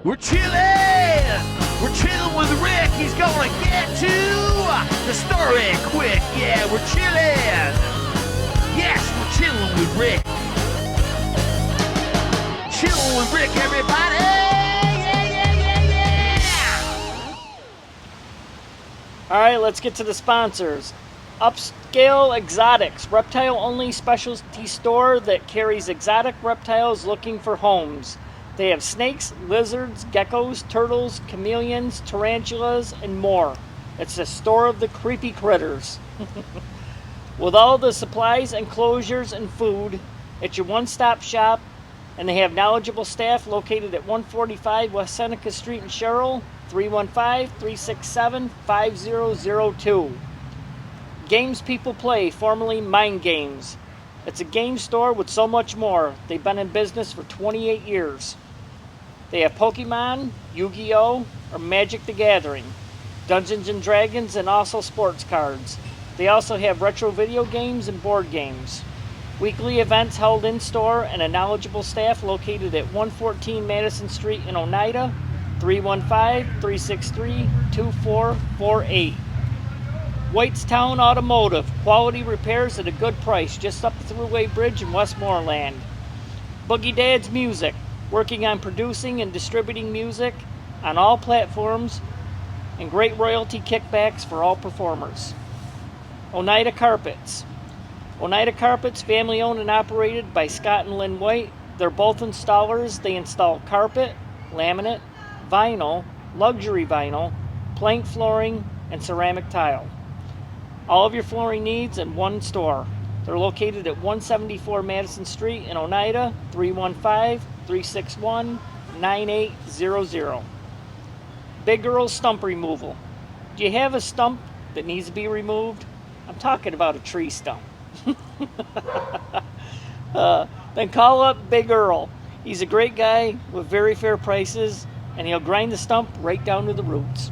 We're chilling! We're chilling with Rick. He's gonna get to the story quick. Yeah, we're chilling. Yes, we're chilling with Rick. Chilling with Rick, everybody. Yeah. All right, let's get to the sponsors. Upscale Exotics, reptile-only specialty store that carries exotic reptiles looking for homes. They have snakes, lizards, geckos, turtles, chameleons, tarantulas, and more. It's the store of the creepy critters. With all the supplies, enclosures, and food, it's your one-stop shop, and they have knowledgeable staff located at 145 West Seneca Street in Sherrill, 315-367-5002. Games People Play, formerly Mind Games. It's a game store with so much more. They've been in business for 28 years. They have Pokemon, Yu-Gi-Oh!, or Magic the Gathering, Dungeons and Dragons, and also sports cards. They also have retro video games and board games. Weekly events held in-store and a knowledgeable staff located at 114 Madison Street in Oneida, 315-363-2448. Whitestown Automotive, quality repairs at a good price just up the Thruway Bridge in Westmoreland. Boogie Dad's Music, working on producing and distributing music on all platforms and great royalty kickbacks for all performers. Oneida Carpets. Oneida Carpets, family owned and operated by Scott and Lynn White. They're both installers. They install carpet, laminate, vinyl, luxury vinyl, plank flooring, and ceramic tile. All of your flooring needs in one store. They're located at 174 Madison Street in Oneida, 315-361-9800. Big Girl Stump Removal. Do you have a stump that needs to be removed? I'm talking about a tree stump. Then call up Big Earl. He's a great guy with very fair prices, and he'll grind the stump right down to the roots.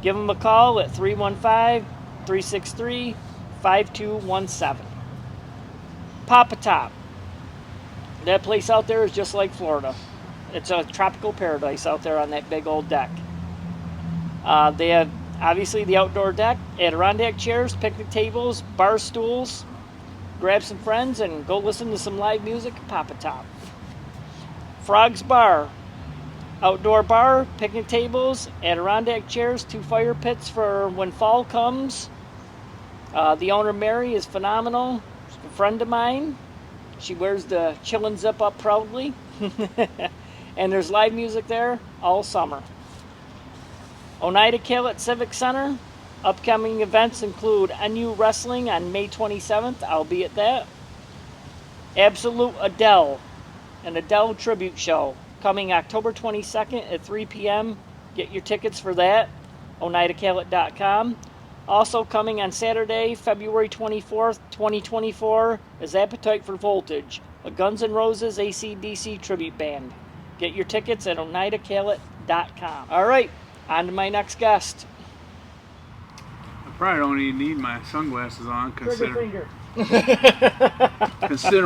Give him a call at 315-363-5217. Papa Top. That place out there is just like Florida. It's a tropical paradise out there on that big old deck. They have obviously the outdoor deck, Adirondack chairs, picnic tables, bar stools. Grab some friends and go listen to some live music at Papa Top. Frog's Bar. Outdoor bar, picnic tables, Adirondack chairs, 2 fire pits for when fall comes. The owner, Mary, is phenomenal. She's a friend of mine. She wears the chillin' zip up proudly. And there's live music there all summer. Oneida Calet Civic Center. Upcoming events include NU Wrestling on May 27th. I'll be at that. Absolute Adele, an Adele tribute show, coming October 22nd at 3 p.m. Get your tickets for that, oneidacalet.com. Also coming on Saturday, February 24th, 2024, is Appetite for Voltage, a Guns N' Roses AC/DC tribute band. Get your tickets at oneidacalet.com. All right, on to my next guest. I probably don't even need my sunglasses on, considering Finger.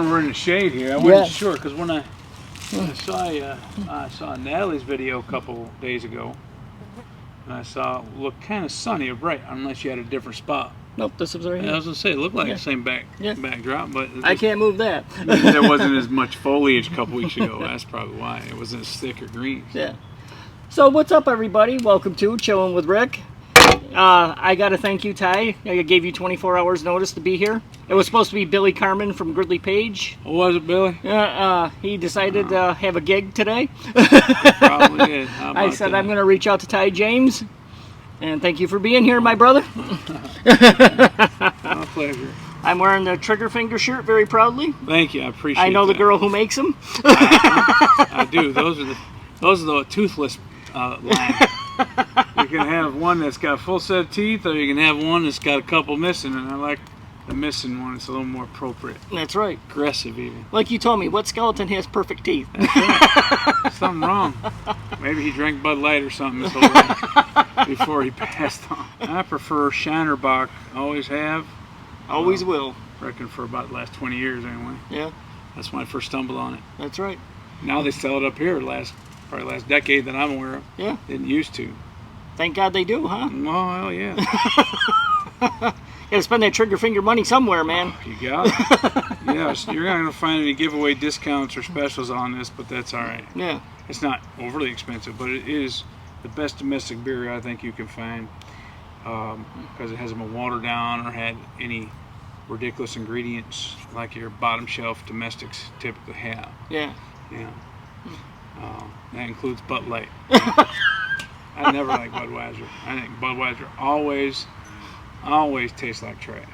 we're in the shade here. I wasn't sure, because when I saw Natalie's video a couple days ago, and I saw it looked kind of sunny or bright, unless you had a different spot. Nope, this is right And I here. was gonna say it looked like the same backdrop, but I can't move that. there wasn't as much foliage a couple weeks ago. That's probably why it wasn't as thick or green. Yeah. So what's up, everybody? Welcome to Chillin' with Rick. I got to thank you, Ty. I gave you 24 hours notice to be here. It was supposed to be Billy Carmen from Gridley Page. What was it, Billy? He decided to have a gig today. Probably did. How about I said that? I'm going to reach out to Ty James. And thank you for being here, my brother. My pleasure. I'm wearing the Trigger Finger shirt very proudly. Thank you. I appreciate I know the that. girl who makes them. I do. Those are the toothless line. You can have one that's got a full set of teeth, or you can have one that's got a couple missing, and I like the missing one. It's a little more appropriate. That's right. Aggressive, even. Like you told me, what skeleton has perfect teeth? Something wrong. Maybe he drank Bud Light or something his whole life before he passed on. I prefer Shinerbach. Always have. Always will. Reckon for about the last 20 years, anyway. Yeah, That's when I first stumbled on it. that's right. Now they sell it up here last probably last decade that I'm aware of. Yeah. Didn't used to. Thank God they do, huh? Well, yeah. Gotta spend that trigger finger money somewhere, man. You got it. Yes, you're not going to find any giveaway discounts or specials on this, but that's all right. Yeah. It's not overly expensive, but it is the best domestic beer I think you can find, because it hasn't been watered down or had any ridiculous ingredients like your bottom shelf domestics typically have. Yeah. Yeah. That includes Bud Light. I never liked Budweiser. I think Budweiser always tastes like trash.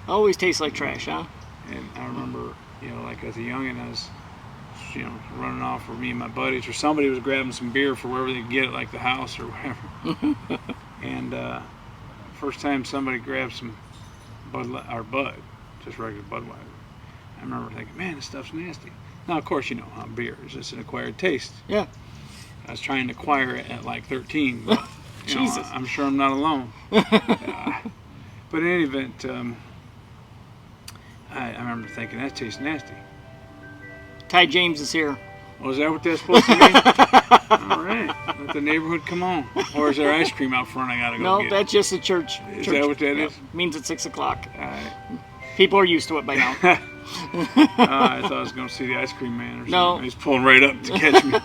Always tastes like trash, huh? And I remember, like as a youngin', I was, running off with me and my buddies, or somebody was grabbing some beer for wherever they could get it, like the house or whatever. And first time somebody grabbed some Bud, just regular Budweiser, I remember thinking, man, this stuff's nasty. Now, of course, beer is just an acquired taste. Yeah. I was trying to acquire it at like 13, but Jesus. I'm sure I'm not alone. But in any event, I remember thinking, that tastes nasty. Ty James is here. Oh, is that what that's supposed to be? All right. Let the neighborhood come on. Or is there ice cream out front I got to go get? No, that's just the church. Is that what that is? Means it's 6 o'clock. All right. People are used to it by now. I thought I was going to see the ice cream man or something. No. He's pulling right up to catch me.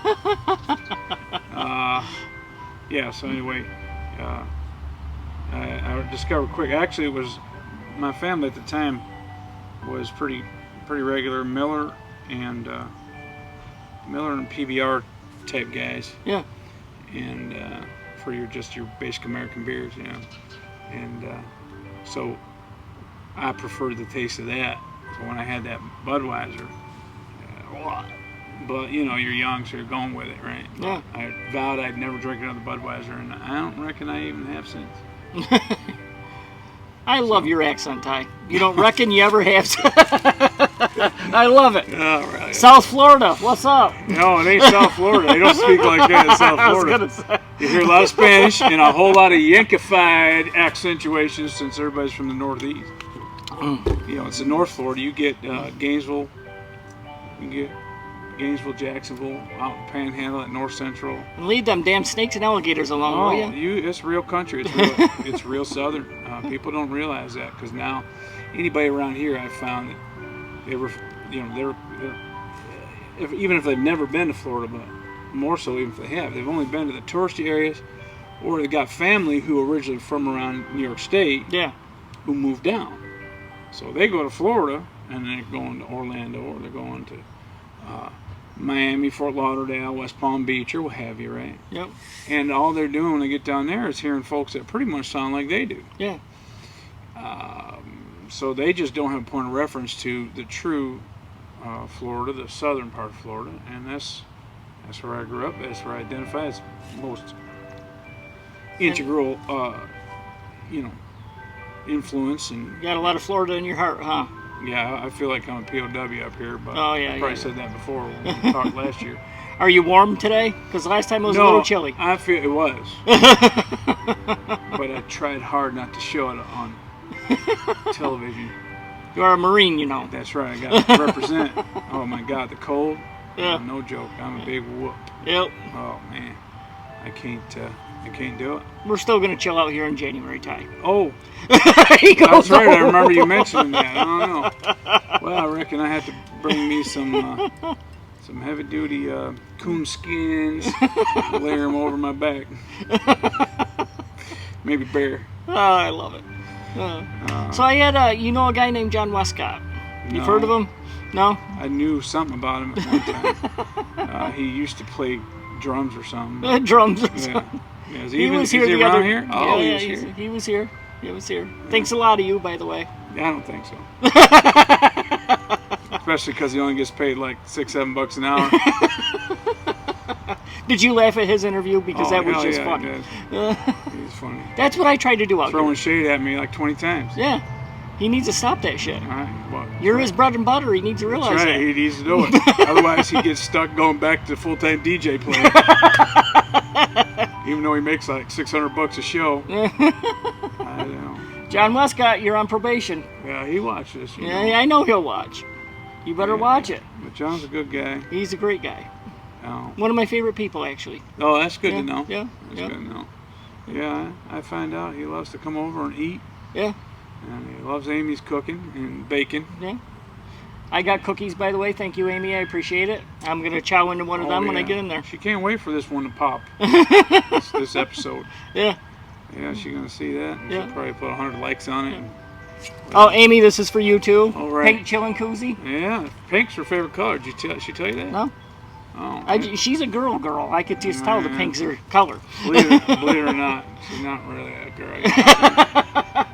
Yeah, so anyway, I discovered quick. Actually, it was my family at the time was pretty regular Miller and PBR type guys. Yeah. And for your basic American beers, and so I preferred the taste of that. So when I had that Budweiser, but you're young, so you're going with it, right? Yeah. I vowed I'd never drink another Budweiser, and I don't reckon I even have since. I love your accent, Ty. You don't reckon you ever have. I love it. All right. South Florida, what's up? No, it ain't South Florida. They don't speak like that in South I was Florida. gonna say. You hear a lot of Spanish and a whole lot of Yankified accentuations since everybody's from the Northeast. It's in North Florida. You get Gainesville, Jacksonville, out in Panhandle at North Central. And leave them damn snakes and alligators alone, will you? It's real country. It's real Southern. People don't realize that, because now anybody around here, I've found that even if they've never been to Florida, but more so even if they have, they've only been to the touristy areas, or they've got family who originally from around New York State, who moved down. So they go to Florida, and they're going to Orlando, or they're going to Miami, Fort Lauderdale, West Palm Beach, or what have you, right? Yep. And all they're doing when they get down there is hearing folks that pretty much sound like they do. Yeah. So they just don't have a point of reference to the true Florida, the southern part of Florida, and that's where I grew up. That's where I identify as most integral, influence. And You got a lot of Florida in your heart, huh? yeah, I feel like I'm a POW up here, but Oh, yeah, I probably yeah. said that before when we talked last year. Are you warm today? Because last time it was a little chilly. I feel it was, but I tried hard not to show it on television. You are a Marine, you know. That's right, I got to represent. Oh my God, the cold. Yeah. No joke. I'm a big whoop. Yep. Oh man, I can't do it. We're still going to chill out here in January, Ty. Oh, He goes, that's right. I "Oh." remember you mentioning that. I don't know. Well, I reckon I have to bring me some heavy-duty coon skins, layer them over my back. Maybe bear. Oh, I love it. So I had a guy named John Westcott. You've No. heard of him? No? I knew something about him at one time. He used to play drums or something. Drums. Yeah. Is He was here is he the around other. here? Oh, yeah, he was here. He was here. He was here. Thanks a lot of you, by the way. I don't think so. Especially because he only gets paid like $6-7 an hour. Did you laugh at his interview? Because that was hell just yeah, funny. He's funny. That's what I tried to do out Throwing here. shade at me like 20 times. Yeah. He needs to stop that shit. All right, well, You're his bread and butter. He needs to realize that's right. that. He needs to do it. Otherwise, he gets stuck going back to full-time DJ playing. Even though he makes like $600 a show. I don't know. John Westcott, you're on probation. Yeah, he watches. You know. Yeah, I know he'll watch. You better watch it. But John's a good guy. He's a great guy. Oh, One of my favorite people, actually. oh, that's good Yeah, to know. yeah, That's yeah. good to know. Yeah, I find out he loves to come over and eat, Yeah, and he loves Amy's cooking and bacon. yeah. I got cookies, by the way. Thank you, Amy. I appreciate it. I'm going to chow into one of Oh, them when I yeah. get in there. She can't wait for this one to pop. this episode. Yeah. Yeah, she's gonna see that. And Yeah. She'll probably put 100 likes on it. Oh, Amy, this is for you, too. All right. Pink chillin' koozie. Yeah, pink's her favorite color. Did she tell you that? No? Oh, She's a girl. I could just tell the pink's her color. believe it or not, she's not really a girl.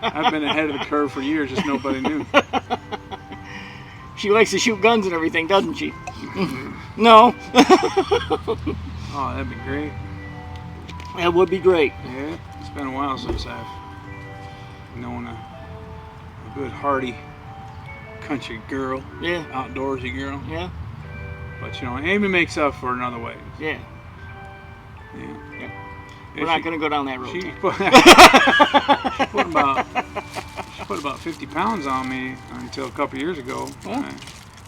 I've been ahead of the curve for years, just nobody knew. She likes to shoot guns and everything, doesn't she? No. Oh, that'd be great. That would be great. Yeah, it's been a while since I've known a good, hearty country girl, Yeah. outdoorsy girl. Yeah. But Amy makes up for it in other ways. Yeah. Yeah. Yeah. Yeah, We're not going to go down that road. She put, she put about 50 pounds on me until a couple years ago. Huh?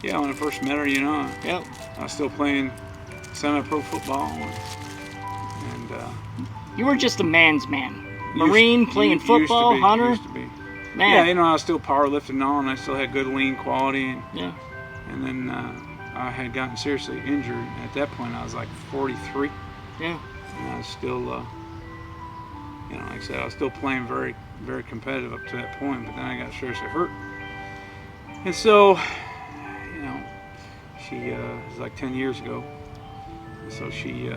Yeah, when I first met her, Yep. I was still playing semi-pro football, and You were just a man's man. used- Marine, playing used to football, be, hunter. Used to be. Man. Yeah, I was still powerlifting and all, and I still had good lean quality, Yeah. and then I had gotten seriously injured. At that point, I was like 43, Yeah. and I was still, like I said, I was still playing very, very competitive up to that point, but then I got seriously hurt. And so, she, it was like 10 years ago, so she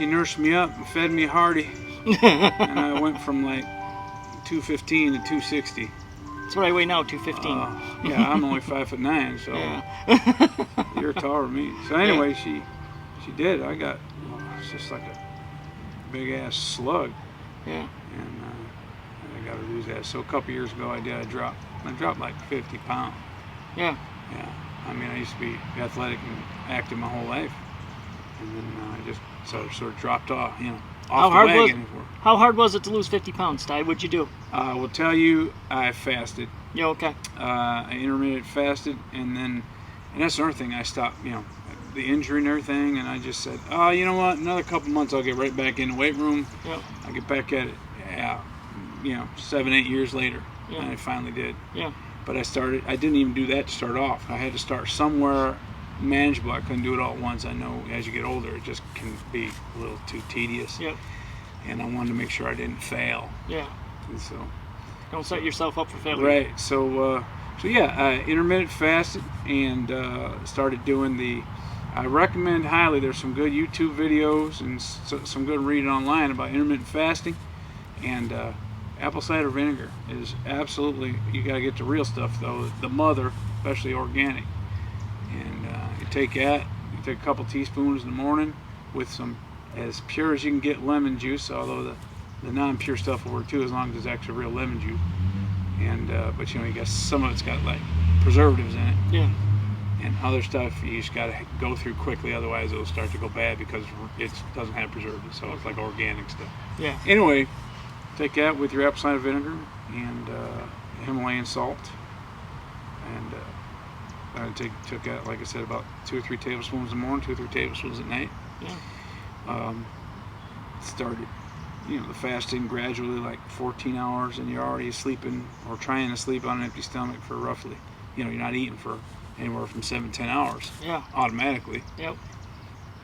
nursed me up and fed me hearty, and I went from like 215 to 260. That's what I weigh now, 215. Yeah, I'm only 5'9", so Yeah. you're taller than me. So anyway, she did. I got it's just like a big ass slug, Yeah. and I got to lose that. So a couple years ago, I dropped like 50 pounds. Yeah. Yeah, I mean, I used to be athletic and active my whole life, and then I just sort of dropped off, How off the hard wagon. How hard was it to lose 50 pounds, Ty? What'd you do? I will tell you, I fasted. You okay? I intermittent fasted, and that's another thing. I stopped, the injury and everything, and I just said, oh, you know what? Another couple months, I'll get right back in the weight room. Yeah. I'll get back at it. Yeah, 7-8 years later, Yeah. and I finally did. Yeah. But I didn't even do that to start off. I had to start somewhere manageable. I couldn't do it all at once. I know as you get older, it just can be a little too tedious. Yep. And I wanted to make sure I didn't fail. Yeah. And so, Don't set yourself up for failure. right. So yeah, I intermittent fasted and started doing I recommend highly. There's some good YouTube videos and some good reading online about intermittent fasting, and apple cider vinegar is absolutely, you got to get the real stuff though, the mother, especially organic. And you take a couple teaspoons in the morning with some as pure as you can get lemon juice, although the non-pure stuff will work too as long as it's actually real lemon juice. And but you got some of it's got like preservatives in it. Yeah. And other stuff you just got to go through quickly, otherwise it'll start to go bad because it doesn't have preservatives, so it's like organic stuff. Yeah. Anyway, take that with your apple cider vinegar and Himalayan salt, and I took that, like I said, about 2 or 3 tablespoons in the morning, 2 or 3 tablespoons at night. Yeah. Started, the fasting gradually, like 14 hours, and you're already sleeping or trying to sleep on an empty stomach for roughly, you're not eating for anywhere from 7-10 hours. Yeah. Automatically. Yep.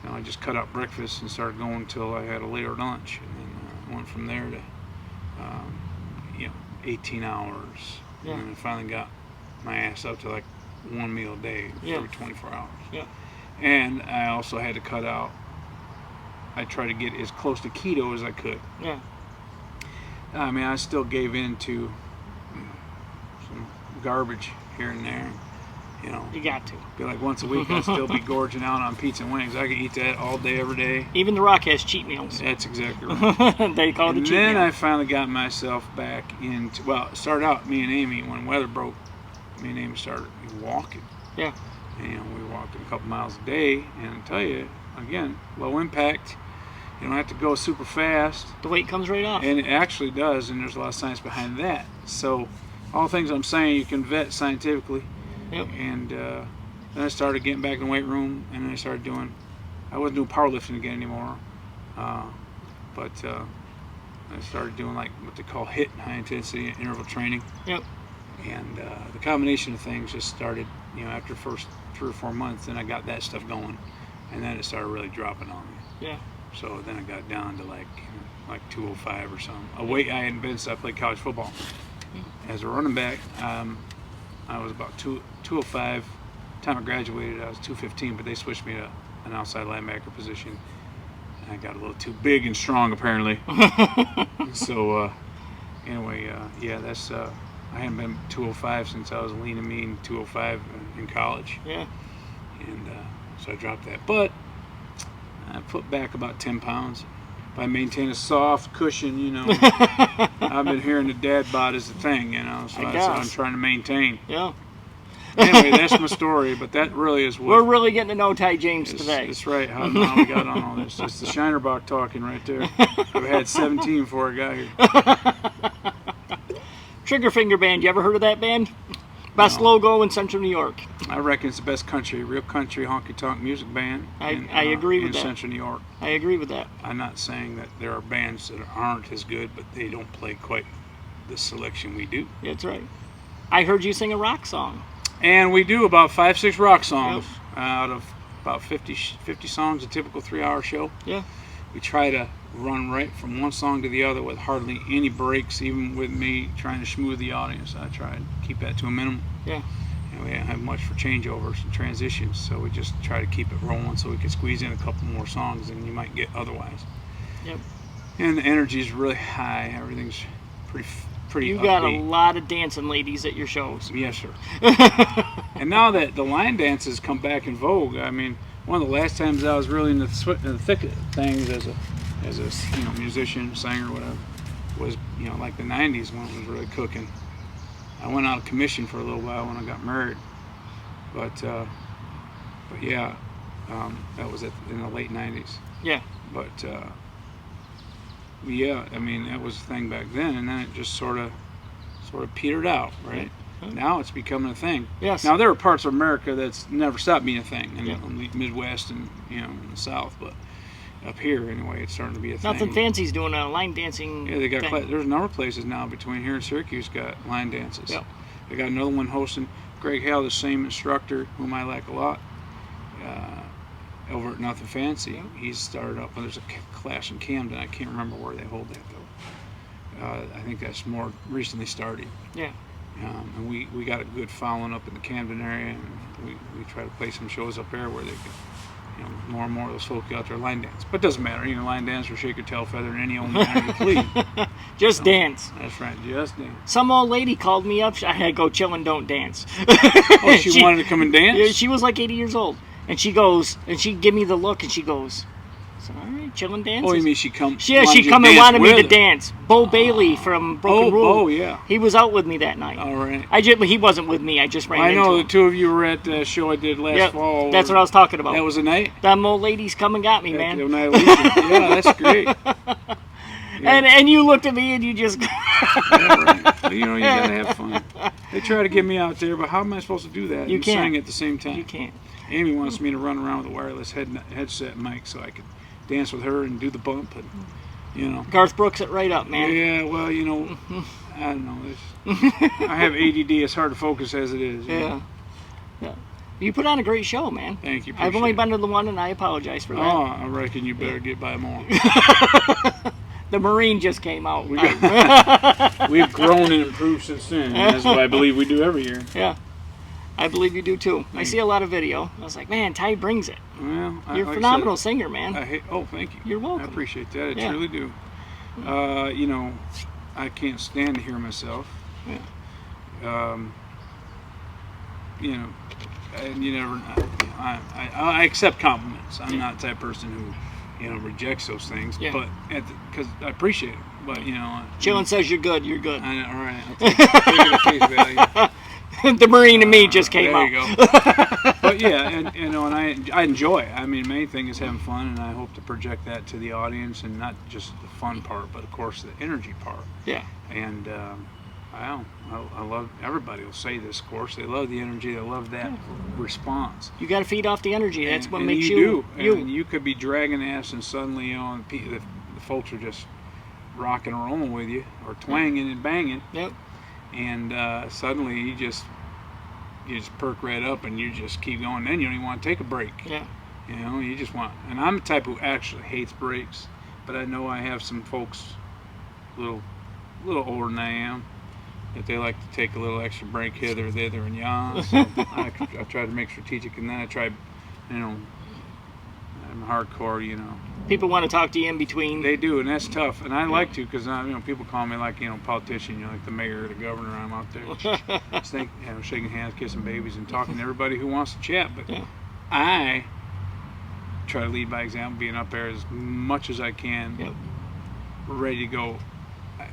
I just cut out breakfast and started going until I had a later lunch, and then went from there to 18 hours. Yeah. And then I finally got my ass up to like 1 meal a day Yeah. every 24 hours. Yeah. And I also had to cut out, I tried to get as close to keto as I could. Yeah. I mean, I still gave in to some garbage here and there. You got to. Be like once a week, I'd still be gorging out on pizza and wings. I could eat that all day, every day. Even The Rock has cheat meals. That's exactly right. They call it a And cheat then meal. I finally got myself back into, well, it started out, me and Amy, when weather broke, me and Amy started walking. Yeah. And we walked a couple miles a day, and I tell you, again, low impact. You don't have to go super fast. The weight comes right off. And it actually does, and there's a lot of science behind that. So all the things I'm saying you can vet scientifically. Yep. And Then I started getting back in the weight room, and then I wasn't doing powerlifting again anymore, but I started doing like what they call HIIT, high intensity interval training. Yep. And the combination of things just started, after the first 3 or 4 months, then I got that stuff going, and then it started really dropping on me. Yeah. So then I got down to like 205 or something. A weight I hadn't been since I played college football. As a running back, I was about 205. Time I graduated, I was 215, but they switched me to an outside linebacker position. I got a little too big and strong, apparently. So, anyway, that's. I hadn't been 205 since I was lean and mean 205 in college. Yeah. And so I dropped that. But I put back about 10 pounds. If I maintain a soft cushion, I've been hearing the dad bod is the thing, so that's what I'm trying to maintain. Yeah. Anyway, that's my story, but that really is what... We're really getting to know Ty James today. That's right, how we got on all this. It's the Shinerbach talking right there. I've had 17 before I got here. Triggerfinger Band, you ever heard of that band? Best logo in Central New York. I reckon it's the best real country honky-tonk music band I agree with in that. Central New York. I agree with that. I'm not saying that there are bands that aren't as good, but they don't play quite the selection we do. That's right. I heard you sing a rock song. And we do about 5-6 rock songs out of about 50 songs, a typical 3-hour show. Yeah. We try to run right from one song to the other with hardly any breaks, even with me trying to smooth the audience. I try to keep that to a minimum. Yeah. And we don't have much for changeovers and transitions, so we just try to keep it rolling so we can squeeze in a couple more songs than you might get otherwise. Yep. And the energy is really high. Everything's pretty You upbeat. got a lot of dancing ladies at your shows. Yes, sir. And now that the line dances come back in vogue, I mean, one of the last times I was really in the thick of things as a musician, singer, whatever, was like the '90s when it was really cooking. I went out of commission for a little while when I got married, but yeah, that was in the late '90s. Yeah. But yeah, I mean that was the thing back then, and then it just sort of petered out, right? Now it's becoming a thing. Yes. Now there are parts of America that's never stopped being a thing, in the Midwest and in the South, but up here anyway, it's starting to be a thing. Nothing fancy's doing a line dancing. Yeah, they got thing. there's a number of places now between here and Syracuse got line dances. Yep. They got another one hosting. Greg Hale, the same instructor whom I like a lot, over at Nothing Fancy. He's started up. Well, there's a class in Camden. I can't remember where they hold that though. I think that's more recently started. Yeah. And we got a good following up in the Camden area, and we try to play some shows up there where they can, more and more of those folk out there line dance. But it doesn't matter, line dance or shake your tail feather in any old manner you please. Just dance. That's right, just dance. Some old lady called me up. I had to go chill and don't dance. Oh, she wanted to come and dance? Yeah, she was like 80 years old. And she goes, and she give me the look, and she goes, so, all right, chill and dance. Oh, you mean she come? Yeah, she come and wanted me to dance. Bo Bailey from Broken Rule. Oh, yeah. He was out with me that night. All right. He wasn't with me. I just ran into him. I know the two of you were at the show I did last fall. That's what I was talking about. That was the night? Them old ladies come and got me, man. The night of Legion. Yeah, that's great. Yeah. And you looked at me and you just... Yeah, right. Well, you gotta have fun. They try to get me out there, but how am I supposed to do that? You and can't. sing at the same time. You can't. Amy wants me to run around with a wireless headset mic so I could dance with her and do the bump, and Garth Brooks it right up, man. Yeah, well, I don't know. I have ADD. It's hard to focus as it is. Yeah. You put on a great show, man. Thank you. I've only been to the one, and I apologize for that. Oh, I reckon you better get by more. The Marine just came out. We've grown and improved since then. That's what I believe we do every year. Yeah. I believe you do too. I see a lot of video. I was like, man, Ty brings it. Well, You're a phenomenal singer, man. Thank you. You're welcome. I appreciate that. I truly do. I can't stand to hear myself. Yeah. And you never. I accept compliments. I'm not the type of person who, rejects those things. Yeah. But because I appreciate it. But Chillin' says you're good. You're good. All right. I'll take it at face value. The Marine and me just came out. There you go. But yeah, and I enjoy it. I mean, the main thing is having fun, and I hope to project that to the audience, and not just the fun part, but of course the energy part. Yeah. And Wow, I love. Everybody will say this, of course. They love the energy. They love that response. You got to feed off the energy. That's what and makes you you. do. And you could be dragging ass, and suddenly, you know, the folks are just rocking and rolling with you, or twanging and banging, Yep. and suddenly you just perk right up, and you just keep going. Then you don't even want to take a break. Yeah. You know, you just want. And I'm the type who actually hates breaks, but I know I have some folks, a little older than I am, that they like to take a little extra break hither, thither, and yon. So I try to make strategic, and then I try, you know, I'm hardcore, you know. People want to talk to you in between. They do, and that's tough. And I like to, because you know, people call me like, you know, politician, you know, like the mayor or the governor. I'm out there, just think, you know, shaking hands, kissing babies, and talking to everybody who wants to chat. But Yeah. I try to lead by example, being up there as much as I can, Yep. ready to go.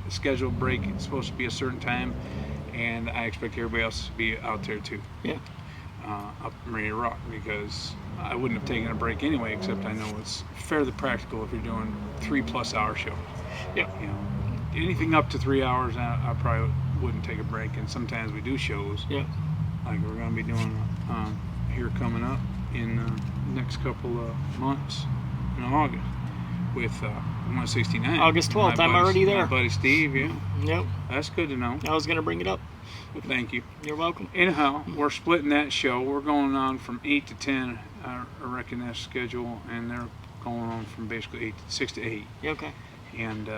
Scheduled break, it's supposed to be a certain time, and I expect everybody else to be out there too. Yeah. Up ready to rock, because I wouldn't have taken a break anyway, except I know it's fairly practical if you're doing 3+ hour shows. Yep. You know, anything up to 3 hours, I probably wouldn't take a break. And sometimes we do shows, Yeah. like we're going to be doing here coming up in the next couple of months in August with 169. August 12th, I'm already there. My buddy Steve, yeah. Yep. That's good to know. I was going to bring it up. Well, thank you. You're welcome. Anyhow, we're splitting that show. We're going on from 8 to 10. I reckon that schedule, and they're going on from basically 6 to 8. You okay? And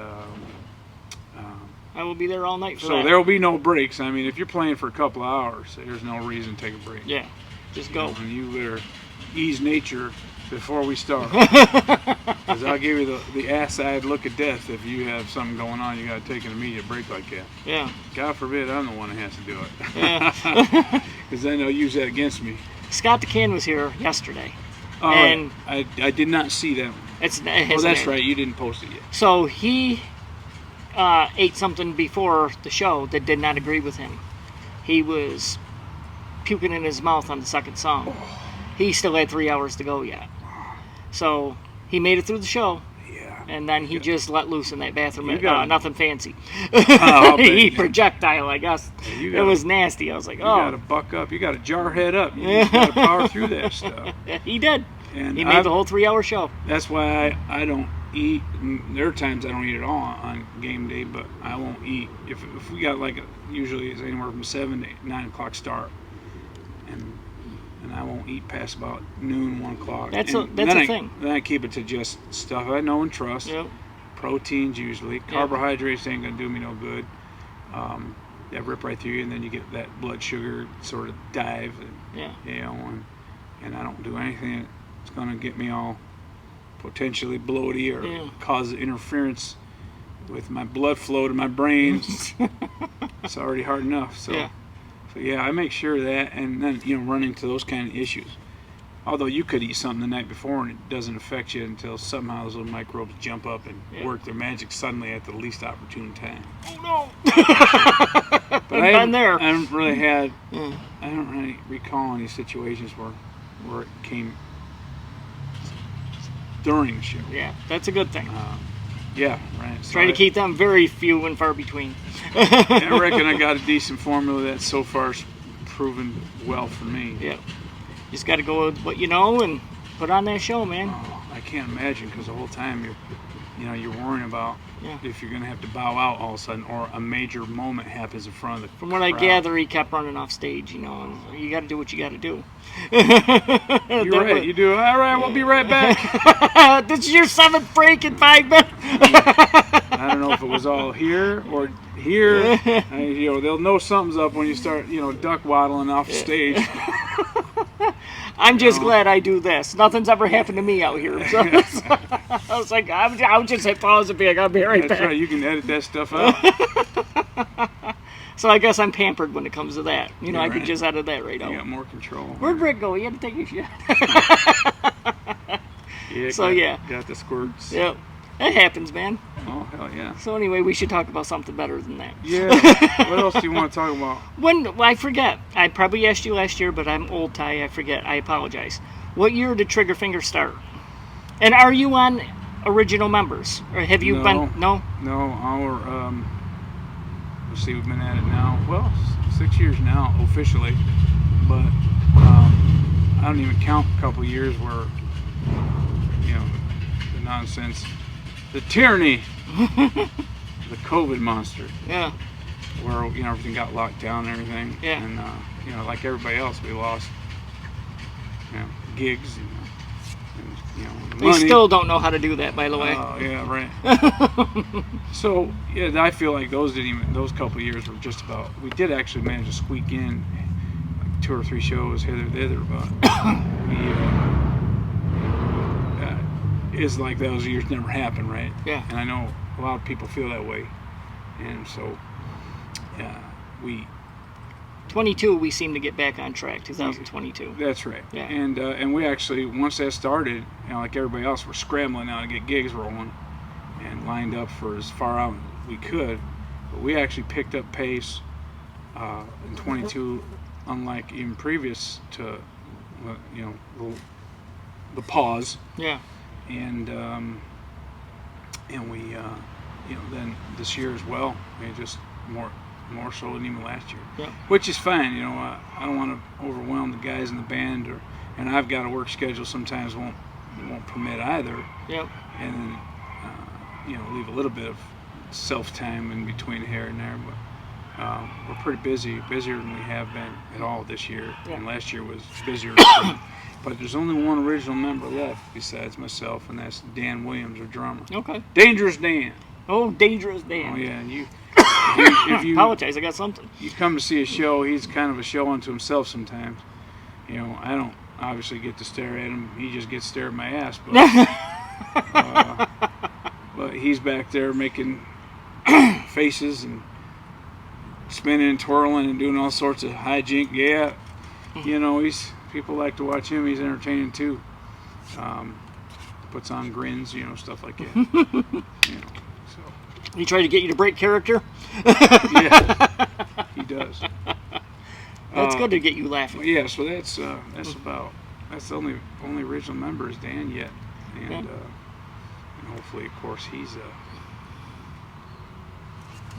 I will be there all night for so that. there will be no breaks. I mean, if you're playing for a couple of hours, there's no reason to take a break. Yeah. Just go. And you better ease nature before we start. Because I'll give you the ass-eyed look of death if you have something going on. You got to take an immediate break like that. Yeah. God forbid I'm the one that has to do it. Yeah. Because then they'll use that against me. Scott the Can was here yesterday. Oh, And- I did not see that one. It's Oh, that's right. You didn't post it yet. So he ate something before the show that did not agree with him. He was puking in his mouth on the second song. He still had 3 hours to go yet. So he made it through the show, Yeah. and then he just let loose in that bathroom. You got- Nothing fancy. I'll bet He you- projectile, I guess. you It got- was nasty. I was like, You got to oh. buck up. You got to jar head up. You got to power through that stuff. He did. And He made the whole 3 hour show. That's why I don't eat. There are times I don't eat at all on game day, but I won't eat if we got like usually it's anywhere from 7 to 9 o'clock start, and I won't eat past about noon, 1 o'clock. That's And a then thing. Then I keep it to just stuff I know and trust. Yep. Proteins usually. Carbohydrates ain't gonna do me no good. That rip right through you, and then you get that blood sugar sort of dive. And, Yeah. you know, and I don't do anything that's going to get me all potentially bloaty or Yeah. cause interference with my blood flow to my brain. It's already hard enough. So yeah, I make sure of that, and then, you know, run into those kind of issues. Although you could eat something the night before and it doesn't affect you until somehow those little microbes jump up and work their magic suddenly at the least opportune time. Oh no! But I've been there. I haven't really had. I don't really recall any situations where it came during the show. Yeah, that's a good thing. Yeah, right. So Try to keep them very few and far between. I reckon I got a decent formula that so far's proven well for me. Yeah. Just got to go with what you know and put on that show, man. I can't imagine, because the whole time you're worrying about if you're gonna have to bow out all of a sudden, or a major moment happens in front of the From what I crowd. gather, he kept running off stage, you know, and you got to do what you got to do. You're right. You do. All right. We'll be right back. This is your 7th break in 5 minutes. I don't know if it was all here or here. You know, they'll know something's up when you start, you know, duck waddling off the stage. I'm just glad I do this. Nothing's ever happened to me out here. So I was like, I'll just hit pause and be like, I'll be right That's back. right. You can edit that stuff out. So I guess I'm pampered when it comes to that. You know, You're I could right. just edit that right You out. got more control. Where'd Rick go? He had to take his shit. Yeah. So, yeah. Got the squirts. Yep. That happens, man. Oh hell yeah. So anyway, we should talk about something better than that. Yeah. What else do you want to talk about? Well, I forget. I probably asked you last year, but I'm old, Ty. I forget. I apologize. What year did Triggerfinger start? And are you on original members? Or have you No. been... No? No, our see, we've been at it now. Well, 6 years now officially, but I don't even count a couple years where the nonsense, the tyranny, the COVID monster. Yeah. Where everything got locked down and everything. Yeah. And like everybody else, we lost gigs and They money. still don't know how to do that, by the way. Oh yeah, right. So yeah, I feel like those couple of years were just about. We did actually manage to squeak in like 2 or 3 shows hither thither, but it's like those years never happened, right? Yeah. And I know a lot of people feel that way, and so we. 22, we seem to get back on track. 2022. That's right. Yeah. And we actually, once that started, like everybody else, we're scrambling now to get gigs rolling, and lined up for as far out as we could. But we actually picked up pace in 22, unlike even previous to the pause. Yeah. And we then this year as well, we just more so than even last year. Yeah. Which is fine, I don't want to overwhelm the guys in the band, and I've got a work schedule sometimes won't permit either. Yep. And leave a little bit of self time in between here and there, but we're pretty busier than we have been at all this year. Yeah. And last year was busier. But there's only one original member left besides myself, and that's Dan Williams, our drummer. Okay. Dangerous Dan. Oh, Dangerous Dan. Oh yeah, and if you Apologize, I got something. you come to see a show, he's kind of a show unto himself sometimes. I don't obviously get to stare at him. He just gets to stare at my ass. But, but he's back there making faces and spinning and twirling and doing all sorts of hijink. Yeah, people like to watch him. He's entertaining too. Puts on grins, stuff like that. He tried to get you to break character? Yeah, he does. That's good to get you laughing. Yeah, so that's the only original member is Dan yet, and hopefully, of course, he's.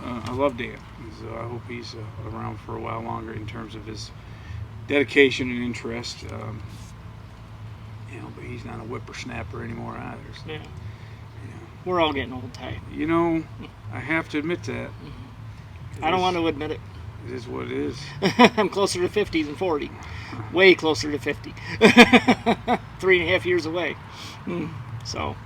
I love Dan. So I hope he's around for a while longer in terms of his dedication and interest. But he's not a whippersnapper anymore either. So, Yeah. We're all getting old, Ty. I have to admit that. I don't want to admit it. It is what it is. I'm closer to 50 than 40. Way closer to 50. 3.5 years away. So.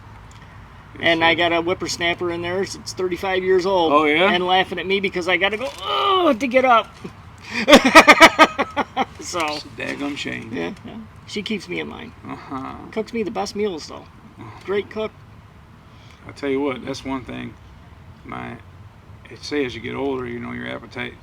And I got a whippersnapper in there. So it's 35 years old. Oh, yeah? And laughing at me because I got to go, to get up. So. It's a daggum shame. Yeah. She keeps me in line. Uh-huh. Cooks me the best meals, though. Great cook. I'll tell you what, that's one thing. Say as you get older, your appetite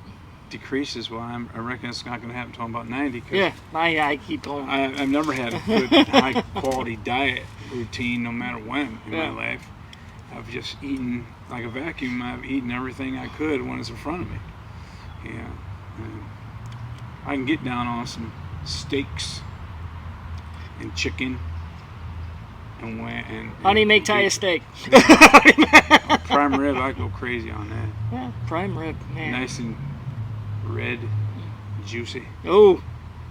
decreases. Well, I reckon it's not going to happen until I'm about 90. Yeah, I keep going. I've never had a good, high-quality diet routine, no matter when in my life. I've just eaten like a vacuum. I've eaten everything I could when it's in front of me. Yeah. And I can get down on some steaks and chicken. And Honey, make Ty a steak. Prime rib, I go crazy on that. Yeah, prime rib, man. Nice and red, juicy. Oh.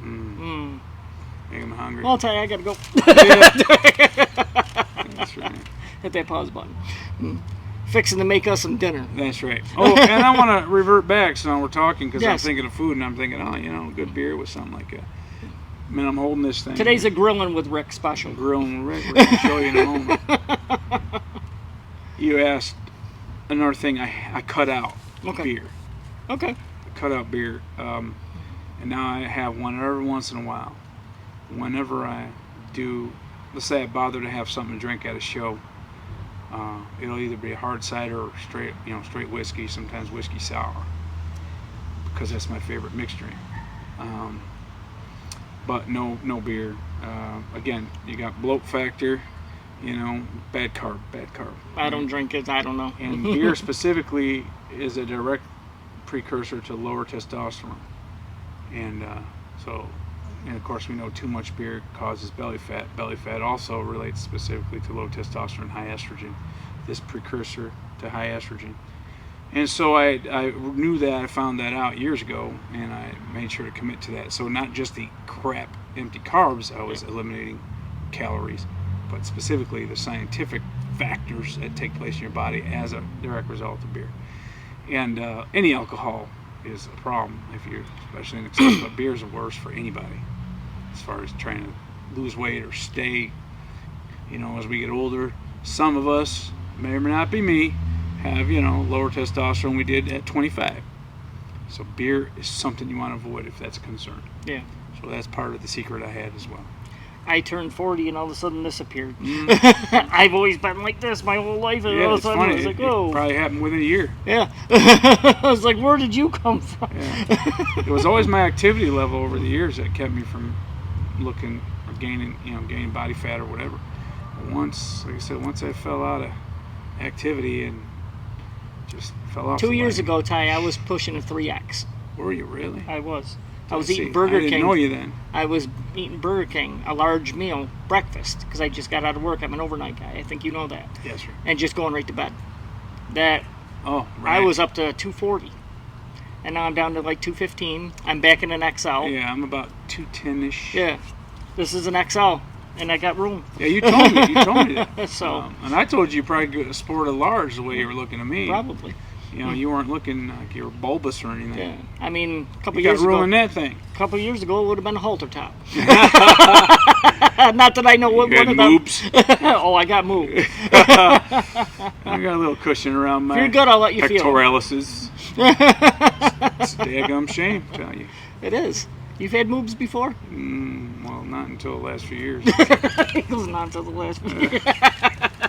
Make them hungry. Well, Ty, I gotta go. That's right. Hit that pause button. Fixing to make us some dinner. That's right. Oh, and I want to revert back. So now we're talking because I'm Yes. thinking of food, and I'm thinking, good beer with something like that. I mean, I'm holding this thing. Today's a Grillin' with Rick special. Grilling Rick. We're going to show you in a moment. You asked another thing I cut out. Okay. Beer. Okay. I cut out beer. And now I have one every once in a while. Whenever I do, let's say I bother to have something to drink at a show, it'll either be a hard cider or straight whiskey, sometimes whiskey sour, because that's my favorite mixed drink. But no beer. Again, you got bloat factor, bad carb. I don't drink it. I don't know. And beer specifically is a direct precursor to lower testosterone. And and of course we know too much beer causes belly fat. Belly fat also relates specifically to low testosterone, high estrogen. This precursor to high estrogen. And so I knew that, I found that out years ago, and I made sure to commit to that. So not just the crap empty carbs, I was eliminating calories, but specifically the scientific factors that take place in your body as a direct result of beer. And any alcohol is a problem if you're especially in excess, but beer is the worst for anybody as far as trying to lose weight or stay. As we get older, some of us, may or may not be me, have lower testosterone we did at 25. So beer is something you want to avoid if that's a concern. Yeah. So that's part of the secret I had as well. I turned 40 and all of a sudden this appeared. I've always been like this my whole life, and all of a it's sudden funny. I was like, It whoa. probably happened within a year. Yeah. I was like, where did you come from? Yeah. It was always my activity level over the years that kept me from looking or gaining body fat or whatever. But once, like I said, once I fell out of activity and just fell off. 2 the years wagon. ago, Ty, I was pushing a 3X. Were you really? I was. I was See, eating Burger I didn't King. know you then. I was eating Burger King, a large meal, breakfast, because I just got out of work. I'm an overnight guy. I think you know that. Yes, sir. And just going right to bed. That Oh, right. I was up to 240. And now I'm down to like 215. I'm back in an XL. Yeah, I'm about 210-ish. Yeah. This is an XL. And I got room. Yeah, you told me. You told me that. So, And I told you probably could sport a large the way you were looking at me. probably. You weren't looking like you were bulbous or anything. Yeah. I mean, a couple You got years room ago. in that thing. A couple years ago, it would have been a halter top. Not that I know what You one had of them. moobs. Oh, I got moved. I got a little cushion around my If you're good, I'll let you feel. pectoralis. It's a daggum shame, I tell you. It is. You've had moobs before? Well, not until the last few years. It was not until the last few years.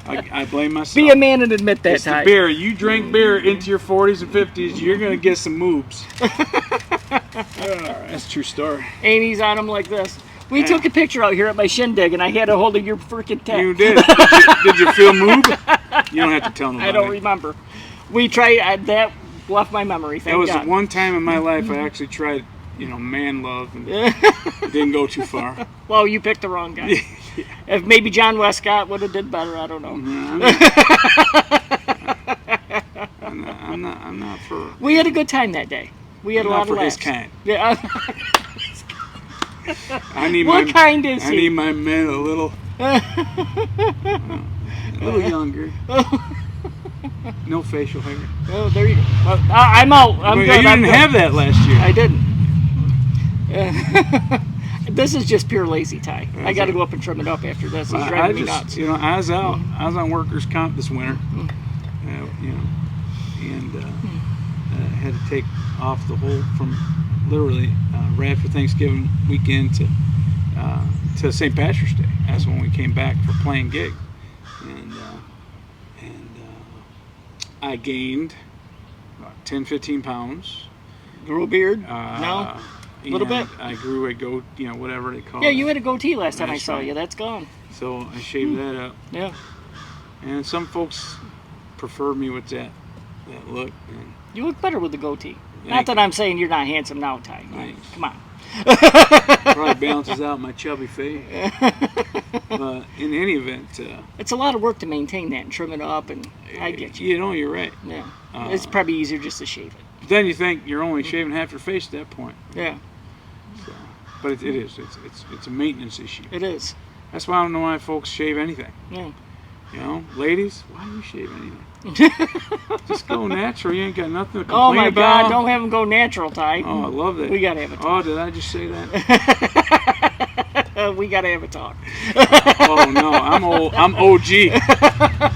I blame myself. Be a man and admit that, It's the Ty. beer. You drink beer into your 40s and 50s, you're going to get some moobs. That's a true story. And he's on them like this. We took a picture out here at my shindig, and I had a hold of your freaking tech. You did. Did you feel moved? You don't have to tell nobody. I don't remember. We tried, that left my memory, thank That was God. one time in my life I actually tried, man love, and it didn't go too far. Well, you picked the wrong guy. If maybe John Westcott would have did better, I don't know. I'm not for. We had a good time that day. We had a Not lot for of laughs. his kind. Yeah. I need What my, kind is I he? need my men a little younger. No facial hair. Oh, there you go. Well, I'm out. I'm you good. I'm didn't good. have that last year. I didn't. This is just pure lazy Ty. I got to go up and trim it up after this. It's driving me nuts. I was out. I was on workers' comp this winter. And had to take off the whole from literally right after Thanksgiving weekend to St. Patrick's Day. That's when we came back for playing gig, and I gained about 10-15 pounds. Grow a beard? Uh, No? Little bit? I grew a goat, whatever they call Yeah, it. you had a goatee last time I That's saw right. you. That's gone. So I shaved that up. Yeah. And some folks prefer me with that look. And You look better with the goatee. Yeah. Not that I'm saying you're not handsome now, Ty. Thanks. Come on. probably balances out my chubby face. But in any event, It's a lot of work to maintain that and trim it up, and I get you. you're right. Yeah. It's probably easier just to shave it. Then you think you're only shaving half your face at that point. Yeah, So, but it is. It's a maintenance issue. it is. That's why I don't know why folks shave anything. Yeah. Ladies, why do you shave anything? Just go natural. You ain't got nothing to complain Oh my about. God! Don't have them go natural, Ty. Oh, I love that. We gotta have a Oh, talk. did I just say that? We gotta have a talk. Oh no, I'm old. I'm OG.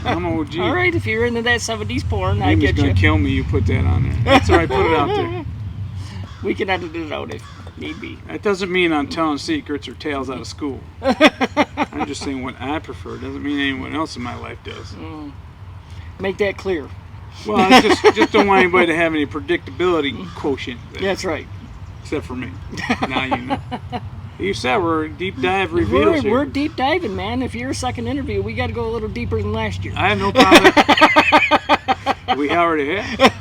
I'm OG. All right, if you're into that 70s porn, I Amy's get gonna you. kill me. You put that on there. That's all right. Put it out there. We can edit it out if need be. That doesn't mean I'm telling secrets or tales out of school. I'm just saying what I prefer. Doesn't mean anyone else in my life does. Make that clear. Well, I just don't want anybody to have any predictability quotient. There, That's right. except for me. Now you know. You said we're deep dive reveals here. We're deep diving, man. If you're a second interview, we got to go a little deeper than last year. I have no problem. We already have.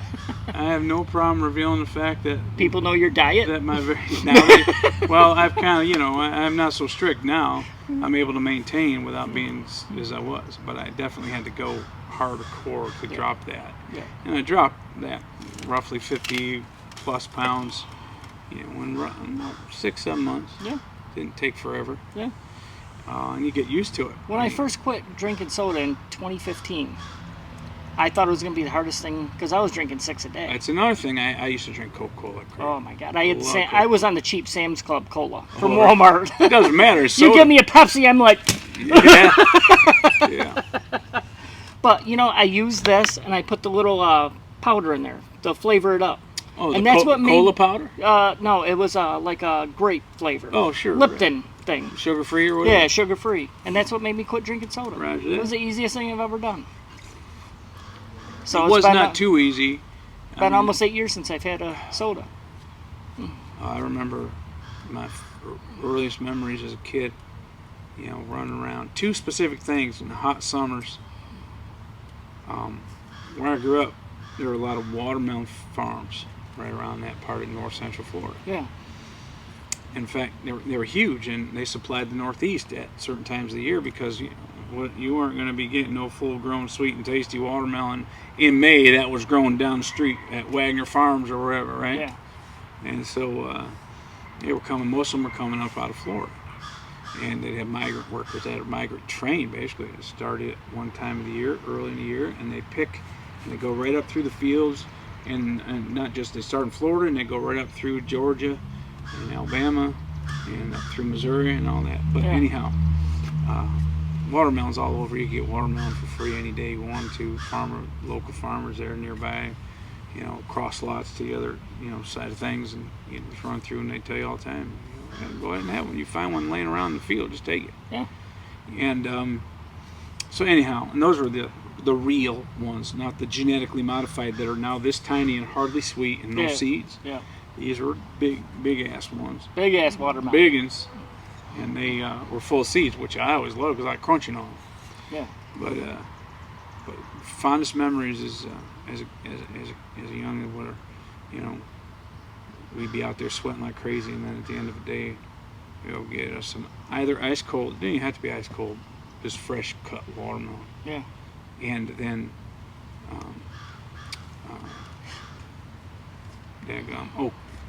I I have no problem revealing the fact that People know your diet. that my well, I've kind of, I'm not so strict now. I'm able to maintain without being as I was, but I definitely had to go hardcore to drop that. Yeah. And I dropped that roughly 50 plus pounds, in 6-7 months. Yeah. Didn't take forever. Yeah. And you get used to it. When I first quit drinking soda in 2015, I thought it was going to be the hardest thing because I was drinking 6 a day. That's another thing. I used to drink Coca-Cola. Oh my God! I had Love I was on the cheap Sam's Club cola from Oh, Walmart. It doesn't matter. It's You soda. give me a Pepsi, I'm like. Yeah. Yeah. But I use this and I put the little powder in there to flavor it up. Oh, And the that's what made- cola powder? No, it was like a grape flavor. Oh, sure. Lipton thing. Sugar free or whatever? Yeah, sugar free, and that's what made me quit drinking soda. Roger It that. was the easiest thing I've ever done. So It it's was been, not too easy. been almost 8 years since I've had a soda. I remember my earliest memories as a kid, running around. 2 specific things in the hot summers. Where I grew up, there were a lot of watermelon farms right around that part of north central Florida. Yeah. In fact, they were huge, and they supplied the Northeast at certain times of the year because you weren't going to be getting no full-grown, sweet and tasty watermelon in May that was growing down the street at Wagner Farms or wherever, right? Yeah. And so they were coming. Most of them were coming up out of Florida, and they'd have migrant workers that are migrant trained. Basically, it started at one time of the year, early in the year, and they pick and they go right up through the fields, and not just they start in Florida and they go right up through Georgia and Alabama and up through Missouri and all that. But Yeah. anyhow, watermelons all over. You can get watermelon for free any day you want to. Local farmers there nearby, cross lots to the other, side of things, and you just run through and they tell you all the time, go ahead and have one. You find one laying around in the field, just take it. Yeah. And so anyhow, and those were the real ones, not the genetically modified that are now this tiny and hardly sweet and no Yeah. seeds. Yeah. These were big ass ones, Big ass watermelon. big uns, and they were full of seeds, which I always loved because I like crunching on them. Yeah. But fondest memories is as a young one, we'd be out there sweating like crazy, and then at the end of the day, we'll get us some either ice cold. It didn't even have to be ice cold, just fresh cut watermelon. Yeah. And then,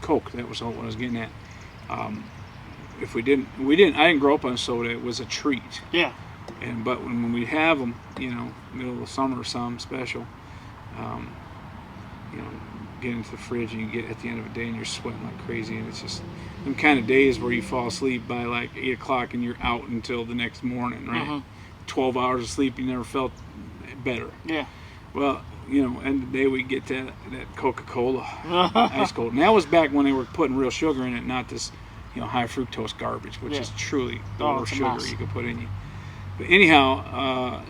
Coke. That was what I was getting at. If we didn't, I didn't grow up on soda. It was a treat. Yeah. But when we have them, middle of the summer or something special, get into the fridge and you get at the end of the day and you're sweating like crazy, and it's just them kind of days where you fall asleep by like 8 o'clock and you're out until the next morning, right? Uh-huh. 12 hours of sleep, you never felt better. Yeah. Well, end of the day we get that Coca-Cola ice cold, and that was back when they were putting real sugar in it, not this high fructose garbage, which Yeah. is truly the Oh, worst it's a sugar mess. you could put in you. But anyhow,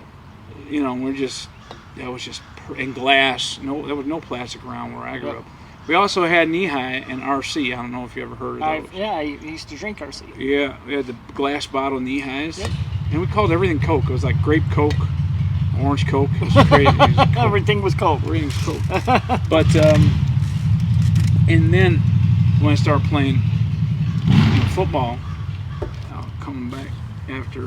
that was just and glass. No, there was no plastic around where I grew Yep. up. We also had Knee-High and RC. I don't know if you ever heard of those. I used to drink RC. Yeah, we had the glass bottle Knee-Highs, Yep. and we called everything Coke. It was like grape Coke, orange Coke. It was crazy. It was Coke. Everything was Coke. Everything was Coke. But and then when I started playing football, coming back after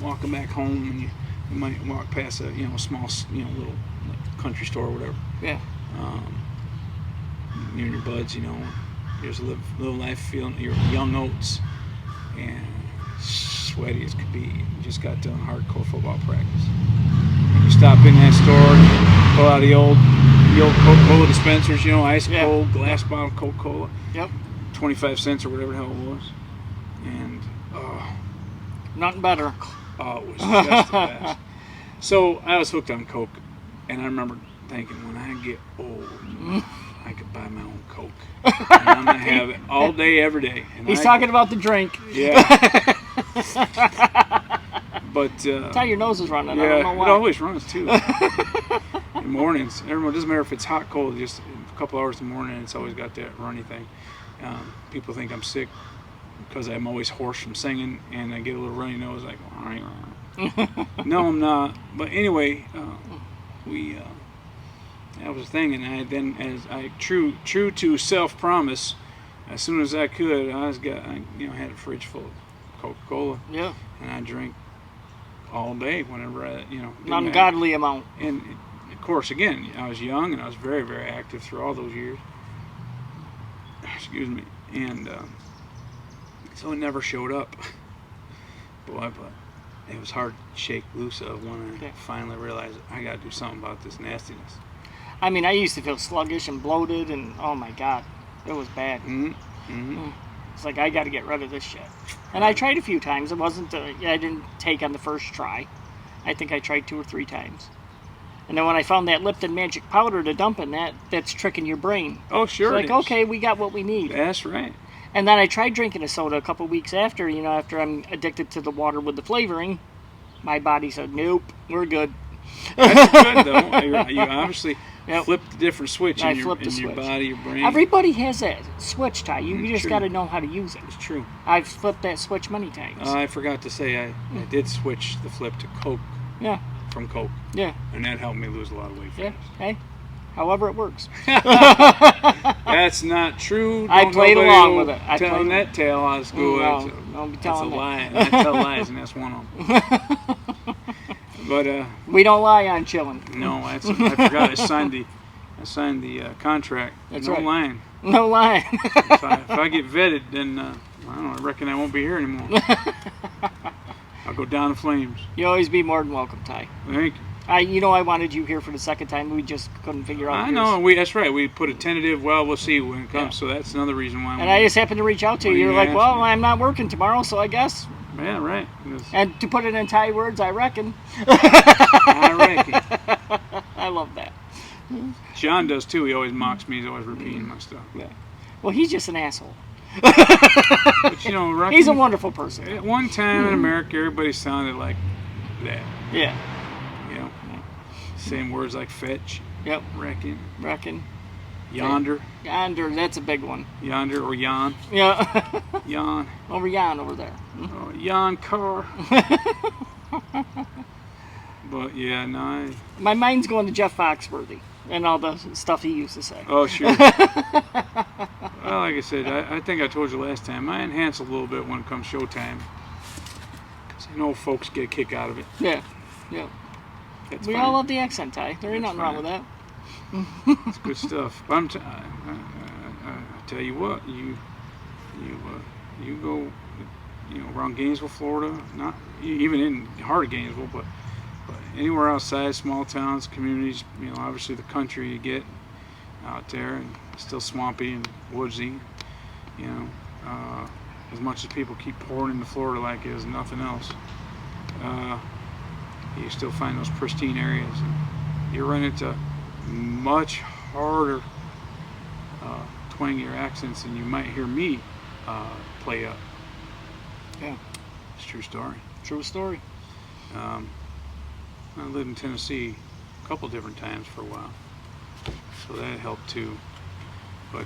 walking back home, and you might walk past a small little like, country store or whatever. Yeah. You and your buds, just live life, feeling your young oats, and sweaty as could be. You just got done hardcore football practice. You stop in that store, and pull out the old Coca-Cola dispensers, ice Yeah. cold glass bottle Coca-Cola, Yep. 25 cents or whatever the hell it was, and Nothing better. it was just the best. So I was hooked on Coke, and I remember thinking, when I get old, I could buy my own Coke, and I'm gonna have it all day, every day. And He's talking about the drink. Yeah. But That's how your nose is running. I yeah, don't know why. it always runs too. In mornings, everyone, doesn't matter if it's hot, cold, just a couple hours in the morning, it's always got that runny thing. People think I'm sick because I'm always hoarse from singing, and I get a little runny nose, like, no, I'm not. But anyway, That was the thing, and I then, as I true to self-promise, as soon as I could, I had a fridge full of Coca-Cola, Yeah. and I drank all day whenever I, An didn't ungodly amount. And of course, again, I was young and I was very, very active through all those years. Excuse me, and so it never showed up. Boy, but it was hard to shake loose of when I finally realized I got to do something about this nastiness. I mean, I used to feel sluggish and bloated, and oh my God, it was bad. It's like, I got to get rid of this shit. And I tried a few times. It wasn't, I didn't take on the first try. I think I tried 2 or 3 times. And then when I found that Lipton Magic Powder to dump in that's tricking your brain. Oh, sure. It's like, okay, we got what we need. That's right. And then I tried drinking a soda a couple weeks after, after I'm addicted to the water with the flavoring. My body said, nope, we're good. That's good, though. You obviously flipped a different switch I in your flipped the switch. body, your brain. Everybody has that switch, Ty. You just true. got to know how to use it. It's true. I've flipped that switch many times. I forgot to say I did switch the flip to Coke Yeah, from Coke, yeah, and that helped me lose a lot of weight. yeah. fast. Hey, however it works. That's not true. I Don't played nobody along with it. I telling played- that tale out of school. No, that's don't be a telling that. lie. I tell lies, and that's one of them. But We don't lie on chilling. no, I forgot I signed the contract. That's no right. lying. No lying. If I get vetted, then I don't know. I reckon I won't be here anymore. I'll go down in flames. You always be more than welcome, Ty. Thank you. I wanted you here for the second time. We just couldn't figure out. I yours. know. That's right. We put a tentative. Well, we'll see when it comes. So that's another reason why. And I just happened to reach out to you. Well, You're you like, asked well, me. I'm not working tomorrow, so I guess. Yeah, right. And to put it in Thai words, I reckon. I reckon. I love that. John does too. He always mocks me. He's always repeating my stuff. Yeah. Well, he's just an asshole. But reckon, He's a wonderful person. at one time in America, everybody sounded like that. Yeah. Same words like fetch, Yep. reckon, Yonder, that's a big one. yonder or yon, Yeah. yon, over there. or yon car. But yeah, no. My mind's going to Jeff Foxworthy and all the stuff he used to say. Oh sure. Well, like I said, I think I told you last time. I enhance a little bit when it comes showtime. 'Cause I know folks get a kick out of it. Yeah. That's We fine. all love the accent, Ty. There ain't That's nothing wrong with fine. that. It's good stuff. But I tell you what, you go, around Gainesville, Florida. Not even in heart of Gainesville, but anywhere outside, small towns, communities. Obviously the country you get out there, and it's still swampy and woodsy. As much as people keep pouring into Florida like it is nothing else. You still find those pristine areas. And you run into much harder, twangier accents than you might hear me play up. Yeah. It's a true story. True story. I lived in Tennessee a couple different times for a while, so that helped too. But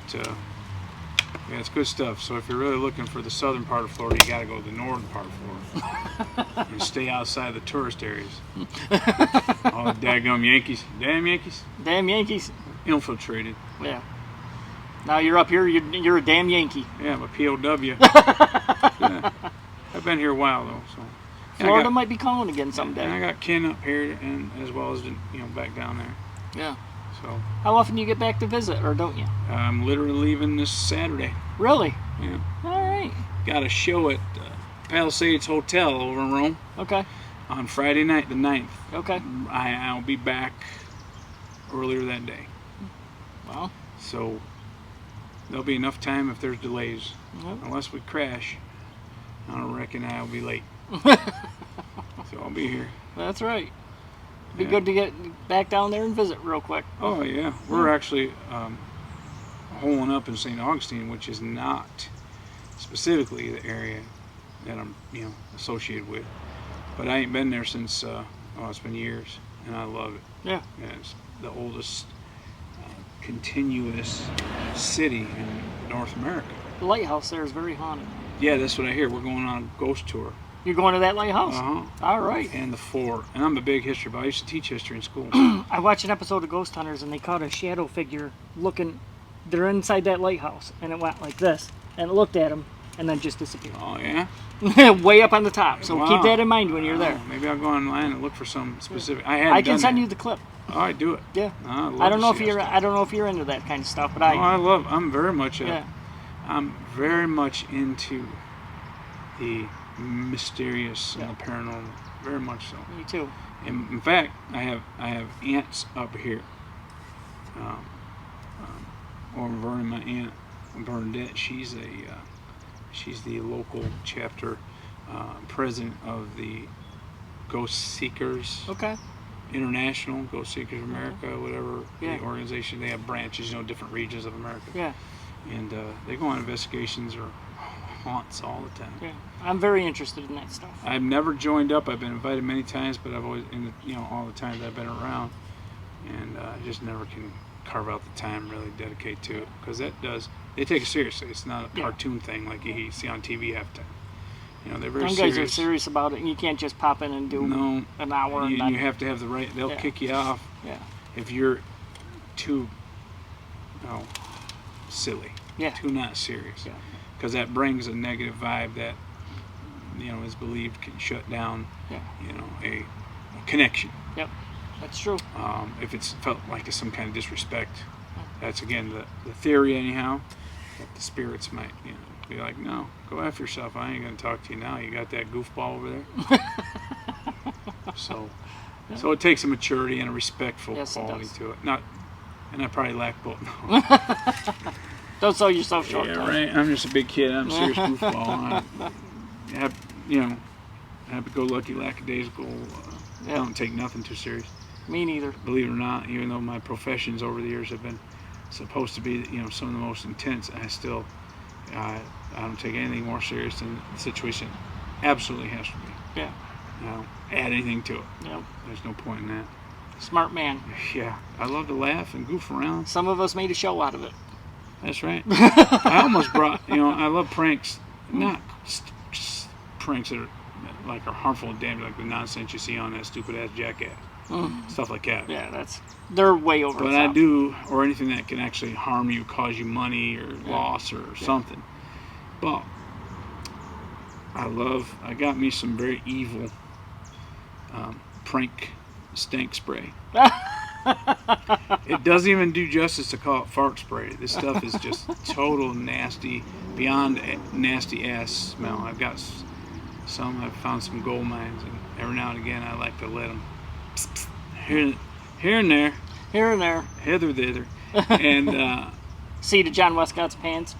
yeah, it's good stuff. So if you're really looking for the southern part of Florida, you got to go to the northern part of Florida and stay outside the tourist areas. All the daggum Yankees, damn Yankees, Damn Yankees. infiltrated. Yeah. Now you're up here, you're a damn Yankee. Yeah, I'm a POW. Yeah. I've been here a while though, so. And Florida might be calling again someday. And I got kin up here, and as well as back down there. Yeah. So How often do you get back to visit, or don't you? I'm literally leaving this Saturday. Really? Yeah. All right. Got a show at Palisades Hotel over in Rome Okay. on Friday night, the 9th. Okay. I'll be back earlier that day. Well. So there'll be enough time if there's delays. Yep. Unless we crash, I don't reckon I'll be late. So I'll be here. That's right. Be Yeah. good to get back down there and visit real quick. Oh yeah, we're actually holing up in St. Augustine, which is not specifically the area that I'm associated with. But I ain't been there since it's been years, and I love it. Yeah. Yeah, it's the oldest continuous city in North America. The lighthouse there is very haunted. Yeah, that's what I hear. We're going on a ghost tour. You're going to that lighthouse? Uh-huh. All right. And the fort. And I'm a big history buff. I used to teach history in school. I watched an episode of Ghost Hunters, and they caught a shadow figure looking. They're inside that lighthouse, and it went like this, and it looked at them, and then just disappeared. Oh, yeah? Way up on the top. So Wow. keep that in mind when you're there. Maybe I'll go online and look for some specific. I can send you the clip. All right, do it. Yeah. I don't know if you're into that kind of stuff, but I'm very much. Yeah. I'm very much into the mysterious and the paranormal. Very much so. Me too. In fact, I have aunts up here. Over Vernon, my aunt Bernadette, she's the local chapter president of the Ghost Seekers Okay. International, Ghost Seekers America, whatever Yeah. the organization. They have branches, different regions of America. Yeah. And they go on investigations or haunts all the time. Yeah. I'm very interested in that stuff. I've never joined up. I've been invited many times, but I've always, all the times I've been around, and I just never can carve out the time really dedicate to it, because they take it seriously. It's not a cartoon thing like you see on TV half the time. They're very Some serious. guys are serious about it, and you can't just pop in and do an hour. And you have to have the right. They'll kick you off if you're too silly, too not serious, because that brings a negative vibe that is believed can shut down a connection. Yep, that's true. If it's felt like it's some kind of disrespect, that's again the theory anyhow, that the spirits might be like, no, go after yourself. I ain't gonna talk to you now. You got that goofball over there. So it takes a maturity and a respectful quality to it. And I probably lack both. Don't sell yourself short. Yeah, right. I'm just a big kid. I'm a serious goofball. Happy-go-lucky, lackadaisical. I don't take nothing too serious. Me neither. Believe it or not, even though my professions over the years have been supposed to be, some of the most intense, I don't take anything more serious than the situation absolutely has to be. Yeah. Add anything to it. Yep. There's no point in that. Smart man. Yeah. I love to laugh and goof around. Some of us made a show out of it. That's right. I almost brought, I love pranks. Not pranks that are harmful and damaging, like the nonsense you see on that stupid ass jackass. Stuff like that. Yeah, they're way over But the top. I do, or anything that can actually harm you, cause you money or loss or something. But I got me some very evil prank stank spray. It doesn't even do justice to call it fart spray. This stuff is just total nasty, beyond nasty ass smell. I've got I've found some gold mines, and every now and again I like to let them here and there, hither thither, and See to John Westcott's pants.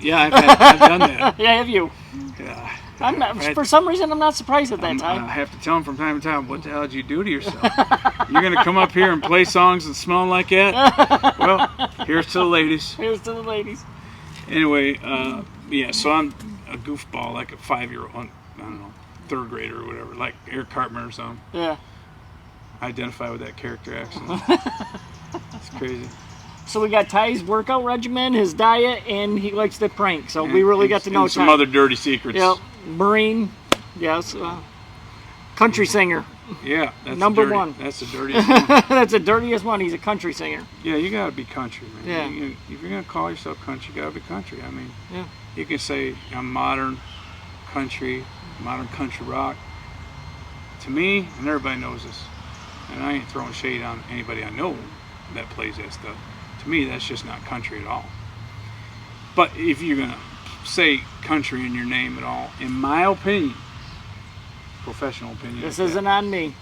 yeah, I've done that. Yeah, have you? Yeah. I'm not, for some reason, I'm not surprised at that time. I have to tell him from time to time, what the hell did you do to yourself? You're going to come up here and play songs and smell like that? Well, here's to the ladies. Here's to the ladies. Anyway, so I'm a goofball, like a 5-year-old, I don't know, 3rd grader or whatever, like Eric Cartman or something. Yeah. I identify with that character accent. It's crazy. So we got Ty's workout regimen, his diet, and he likes to prank. So we really got to know some Ty. other dirty secrets. Yep. Marine. Yes. Country singer. Yeah. That's Number one. That's the dirtiest one. That's the dirtiest one. He's a country singer. Yeah, you gotta be country, man. Yeah. If you're gonna call yourself country, you gotta be country. I mean, Yeah. you can say I'm modern country rock. To me, and everybody knows this, and I ain't throwing shade on anybody I know that plays that stuff. To me, that's just not country at all. But if you're gonna say country in your name at all, in my opinion, professional opinion, This isn't on me.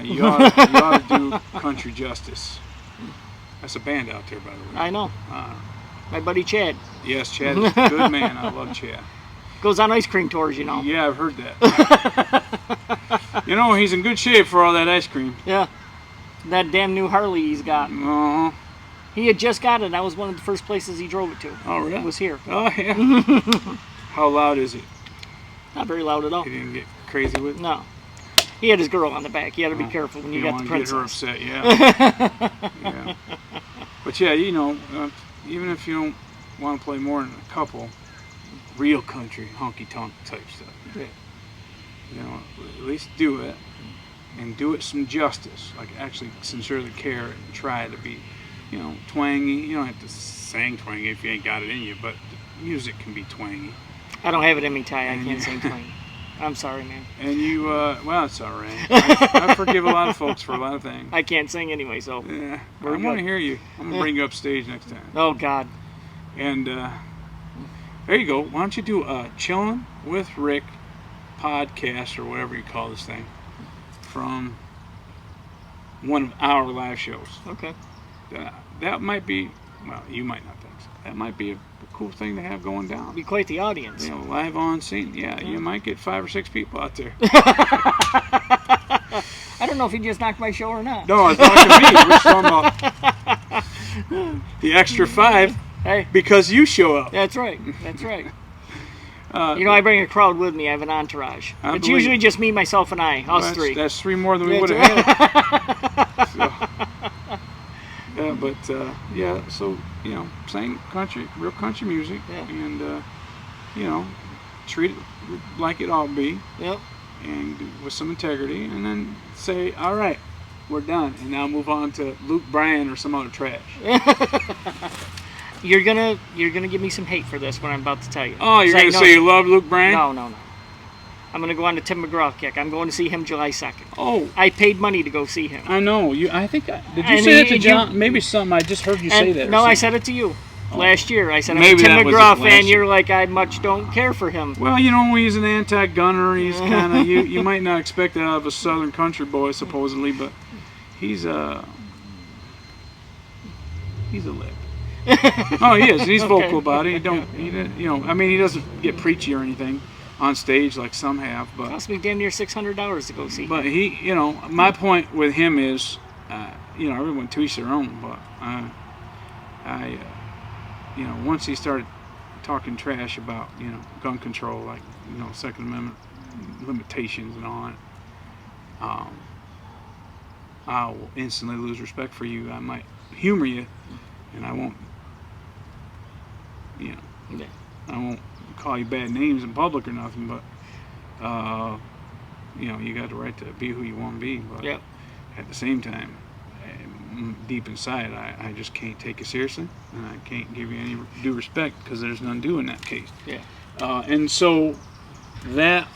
you ought to do country justice. That's a band out there, by the way. I know. My buddy Chad Yes, Chad is a good man. I love Chad. goes on ice cream tours, Yeah, I've heard that. He's in good shape for all that ice cream. Yeah. That damn new Harley he's got. Uh-huh. He had just got it. That was one of the first places he drove it to. Oh, really? It was here. Oh, yeah. How loud is it? Not very loud at all. He didn't get crazy with it? No. He had his girl on the back. You got to be careful when you got the don't want to princess. get her upset, yeah. But yeah, even if you don't want to play more than a couple, real country, honky-tonk type stuff. Yeah. you know, at least do it and do it some justice. Like actually sincerely care and try to be, you know, twangy. You don't have to sing twangy if you ain't got it in you, but music can be twangy. I don't have it in me, Ty. I And can't you- sing twang. I'm sorry, man. And you, well, it's all right. I forgive a lot of folks for a lot of things. I can't sing anyway, so. Yeah, We're I want to good. hear you. I'm gonna bring you up stage next time. Oh, God. And there you go. Why don't you do a Chillin' with Rick podcast or whatever you call this thing from one of our live shows. Okay. That might be, well, you might not think so. That might be a cool thing to have going down. Be quite the audience. You know, live on scene. Yeah, you might get 5 or 6 people out there. I don't know if he just knocked my show or not. No, it's not to me. We're talking about the extra 5 Hey, because you show up. that's right. That's right. You know, I bring a crowd with me. I have an entourage. I It's believe- usually just me, myself, and I. Us That's- three. That's 3 more than we would That's have had. So, yeah, but yeah, so you know, sing country, real country music, Yeah. and you know, treat it like it ought to be, Yep. and with some integrity, and then say, all right, we're done, and now move on to Luke Bryan or some other trash. You're gonna give me some hate for this when I'm about to tell you. Oh, you're 'Cause I gonna know- say you love Luke Bryan? No. I'm gonna go on the Tim McGraw kick. I'm going to see him July 2nd. Oh, I paid money to go see him. I know. I think. Did you And say that to you- John? Maybe something. I just heard you say And that. or no, I something. said it to you last year. I said I'm a Maybe Tim that was McGraw it last fan. year. You're like, I much don't care for him. Well, you know, he's an anti-gunner. He's kind of you might not expect that out of a Southern country boy, supposedly, but he's a lip. Oh, he is. He's vocal Okay. about it. You know, I mean, he doesn't get preachy or anything on stage like some have, but Cost me damn near $600 to go see him. he, you know, my point with him is, you know, everyone to each their own, but you know, once he started talking trash about, you know, gun control, like, you know, Second Amendment limitations and all that, I'll instantly lose respect for you. I might humor you, and I won't, you know, Yeah. I won't call you bad names in public or nothing, but, you know, you got the right to be who you want to be, but Yep. at the same time, deep inside, I just can't take you seriously, and I can't give you any due respect because there's none due in that case. Yeah. And so that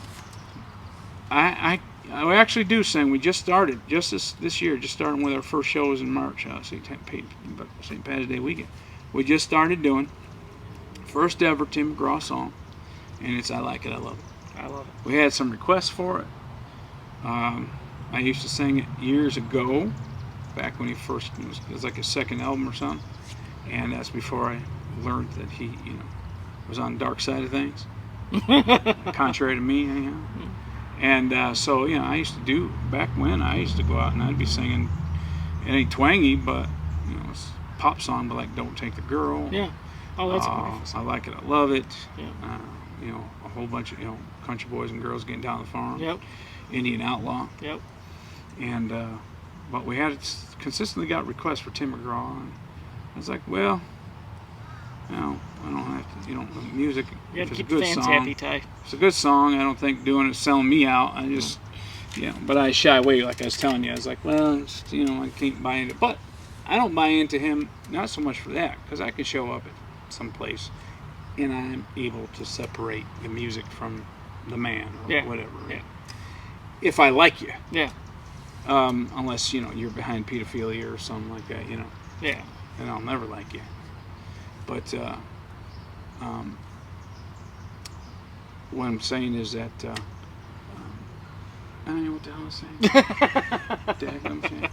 I actually do sing. We just started just this year, just starting with our first shows in March, St. Patty's Day weekend. We just started doing first ever Tim McGraw song, and it's I Like It, I Love It. I love it. We had some requests for it. I used to sing it years ago, back when he first it was like his second album or something, and that's before I learned that he, you know, was on the dark side of things, contrary to me, anyhow. And so, you know, I used to do back when I used to go out and I'd be singing. It ain't twangy, but you know, it's a pop song, but like "Don't Take the Girl." Yeah. Oh, that's a I wonderful song. Like It, I Love It. Yeah. You know, a whole bunch of, you know, country boys and girls getting down the farm. Yep. Indian Outlaw. Yep. And but we had consistently got requests for Tim McGraw, and I was like, well, you know, I don't have to, you know, the music. You If got to it's a keep the good fans song, happy, Ty. if it's a good song. I don't think doing it selling me out. I just, you know, but I shy away. Like I was telling you, I was like, well, it's, you know, I can't buy into. But I don't buy into him not so much for that, because I can show up at some place, and I'm able to separate the music from the man or Yeah. whatever. Yeah. If I like you. Yeah. Unless, you know, you're behind pedophilia or something like that, you know, Yeah. then I'll never like you. But what I'm saying is that I don't know what the hell I was saying. Daggum shit.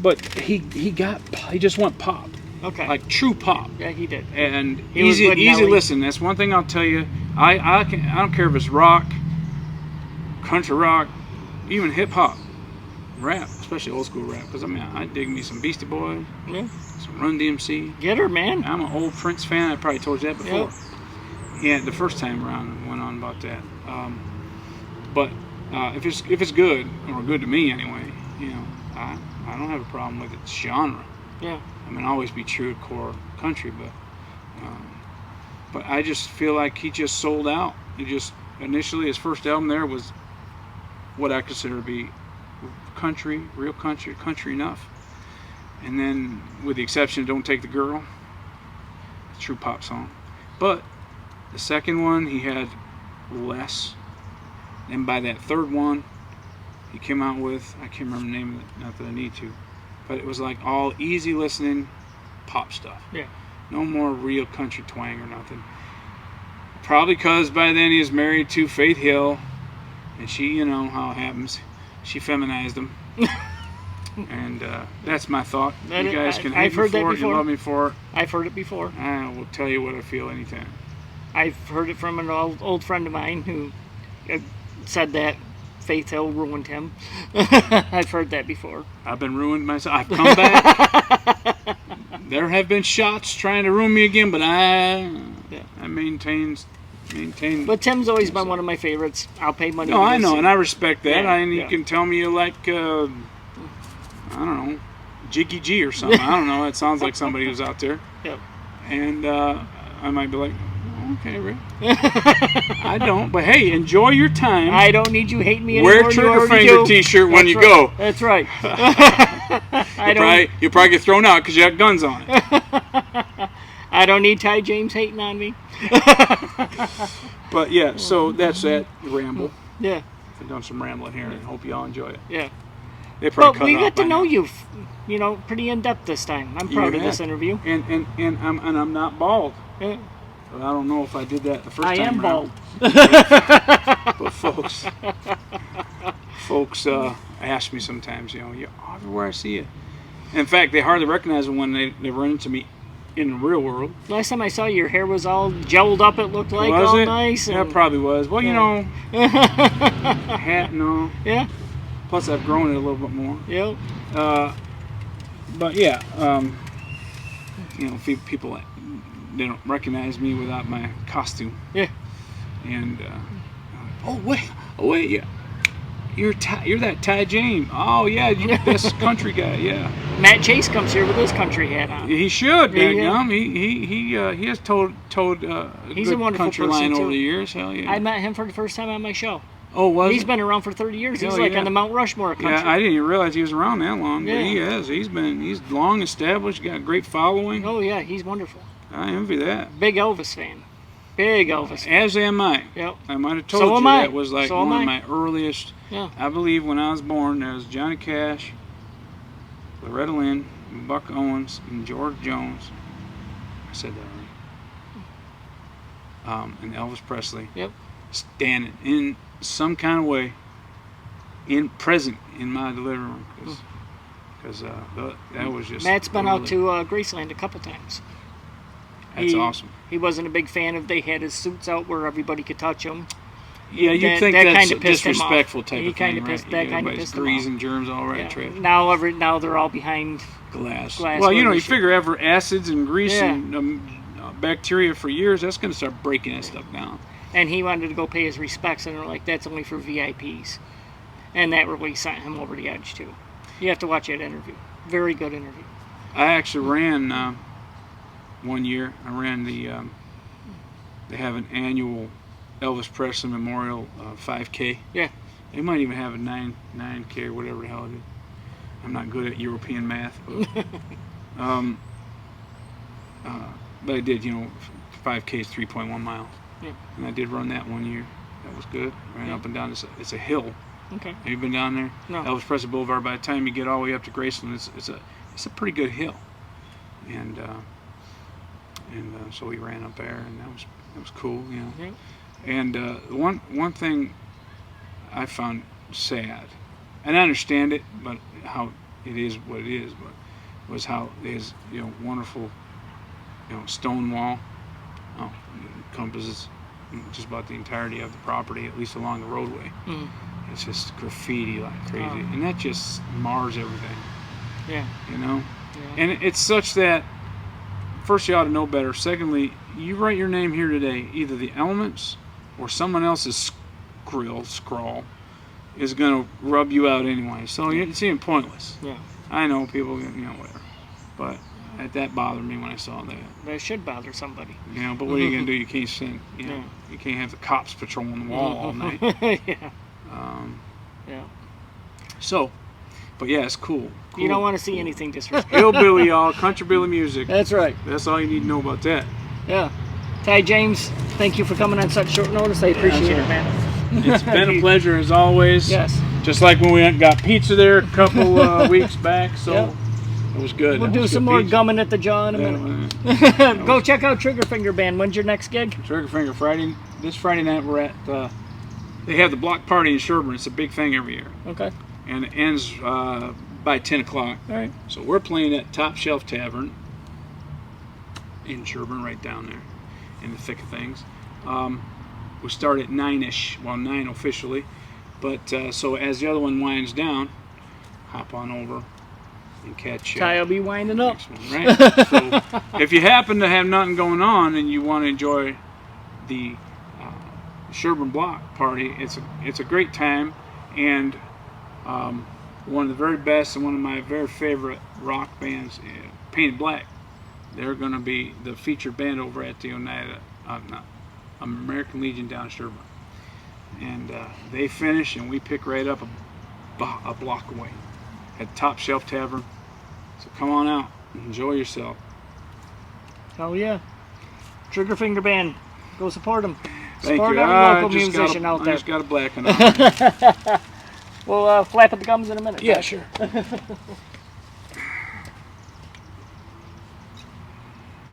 But he just went pop, Okay. like true pop, Yeah, he did. and He was easy with easy Nelly. listen. That's one thing I'll tell you. I don't care if it's rock, country rock, even hip hop, rap, especially old school rap. Because I mean, I dig me some Beastie Boys, Yeah. some Run DMC. Get her, man. I'm an old Prince fan. I probably told you that before. Yep. Yeah, the first time around I went on about that. But if it's good, or good to me anyway, you know, I don't have a problem with its genre. Yeah. I mean, I'll always be true to core country, but I just feel like he just sold out. He just initially his first album there was what I consider to be country, real country, country enough. And then, with the exception of Don't Take the Girl, a true pop song. But the second one, he had less. And by that third one, he came out with, I can't remember the name of it, not that I need to, but it was like all easy listening pop stuff. Yeah. No more real country twang or nothing. Probably because by then he was married to Faith Hill, and she, you know how it happens, she feminized him. And that's my thought. You guys can hate me for it, you love me for it. I've heard it before. I will tell you what I feel anytime. I've heard it from an old friend of mine who said that Faith Hill ruined him. I've heard that before. I've been ruined myself. I've come back. There have been shots trying to ruin me again, but I maintain. But Tim's always been one of my favorites. I'll pay money. No, I know, and I respect that. Yeah, And you can tell me you like, I don't know, Jiggy G or something. I don't know. It sounds like somebody who's out there. Yep. And I might be like, okay, Rick. I don't, but hey, enjoy your time. I don't need you hating me anymore. Wear Trigger Finger T-shirt when you go. That's right. You'll probably get thrown out because you have guns on it. I don't need Ty James hating on me. But yeah, so that's that ramble. Yeah. I've done some rambling here, and hope you all enjoy it. Yeah. They probably But we cut it got off to by know now. you, pretty in depth this time. I'm proud of this interview. And I'm not bald. Yeah. But I don't know if I did that the first I time am bald. But folks ask me sometimes, you're everywhere I see you. In fact, they hardly recognize me when they run into me in the real world. Last time I saw you, your hair was all gelled up, it looked like, Was all it? nice. Yeah, it probably was. Well, hat and all. Yeah. Plus, I've grown it a little bit more. Yep. But yeah, people they don't recognize me without my costume. Yeah. And oh wait, yeah, you're that Ty James. Oh yeah, you're this country guy. Yeah. Matt Chase comes here with his country hat on. He should. Yeah. He has told He's good a wonderful country person, line too. over the years. Hell yeah. I met him for the first time on my show. Oh, was He's it? been around for 30 years. He's Hell like yeah. on the Mount Rushmore country. Yeah, I didn't even realize he was around that long. Yeah. But he is. He's long established. Got a great following. Oh yeah, he's wonderful. I envy that. Big Elvis fan. Big Elvis fan. As am I. Yep. I might have told So you am I. that was like So am one of I. my earliest. Yeah. I believe when I was born, there was Johnny Cash, Loretta Lynn, Buck Owens, and George Jones. I said that right. And Elvis Presley. Yep. Standing in some kind of way, present in my delivery room, because that was just. Matt's been really, out to Graceland a couple times. That's awesome. He wasn't a big fan of they had his suits out where everybody could touch him. Yeah, you'd That- think that that's kinda pissed him off. disrespectful type He of thing, kinda right? pissed- that kinda Everybody's pissed him grease off. and germs all right, Yeah. trash. Now they're all behind Glass. Glass Well, you windows. figure ever acids and grease Yeah. and bacteria for years, that's going to start breaking that stuff down. and he wanted to go pay his respects, and they're like, that's only for VIPs. And that really sent him over the edge, too. You have to watch that interview. Very good interview. I actually ran one year. I ran the. They have an annual Elvis Presley Memorial 5K. Yeah. They might even have a 9K or whatever the hell it is. I'm not good at European math, but but I did. 5K is 3.1 miles, Yeah. and I did run that one year. That was good. Ran up and down. It's a hill. Okay. Have you been down there? No. Elvis Presley Boulevard. By the time you get all the way up to Graceland, it's a pretty good hill, and so we ran up there, and that was cool, Yeah. And one thing I found sad, and I understand it, but how it is what it is, but was how his wonderful stone wall encompasses just about the entirety of the property, at least along the roadway. Mhm. It's just graffiti like crazy, Oh. and that just mars everything, Yeah. Yeah. Yeah. And it's such that, first, you ought to know better. Secondly, you write your name here today, either the elements or someone else's scrawl is going to rub you out anyway. So it's even pointless. Yeah. I know people, whatever. But That bothered me when I saw that. That should bother somebody. You know, but what are you gonna do? You can't send. You know, you can't have the cops patrolling the wall all night. Yeah. Yeah. So, but yeah, it's cool. You don't want to see anything disrespectful. Hillbilly, y'all, country billy music. That's right. That's all you need to know about that. Yeah. Ty James, thank you for coming on such short notice. I appreciate it, man. It's been a pleasure as always. Yes. Just like when we went and got pizza there a couple weeks back, so Yep. it was good. We'll That do was some good more pizza. gumming at the jaw in a minute. Go check out Triggerfinger Band. When's your next gig? Triggerfinger Friday. This Friday night we're at. They have the block party in Sherburne. It's a big thing every year, Okay. and it ends by 10 o'clock. All right. So we're playing at Top Shelf Tavern in Sherburne, right down there, in the thick of things. We start at 9-ish, well 9 officially, but so as the other one winds down, hop on over and catch Ty will be winding up. next one, right? So if you happen to have nothing going on and you want to enjoy the Sherburne Block Party, it's a great time, and one of the very best and one of my very favorite rock bands, Painted Black. They're going to be the featured band over at the Oneida, American Legion down in Sherburne. And they finish, and we pick right up a block away at Top Shelf Tavern. So come on out, enjoy yourself. Hell yeah. Triggerfinger Band. Go support them. Thank Support you. every I local just musician got a, out I there. just got a black one on. We'll flap at the gums in a minute. Yeah, sure.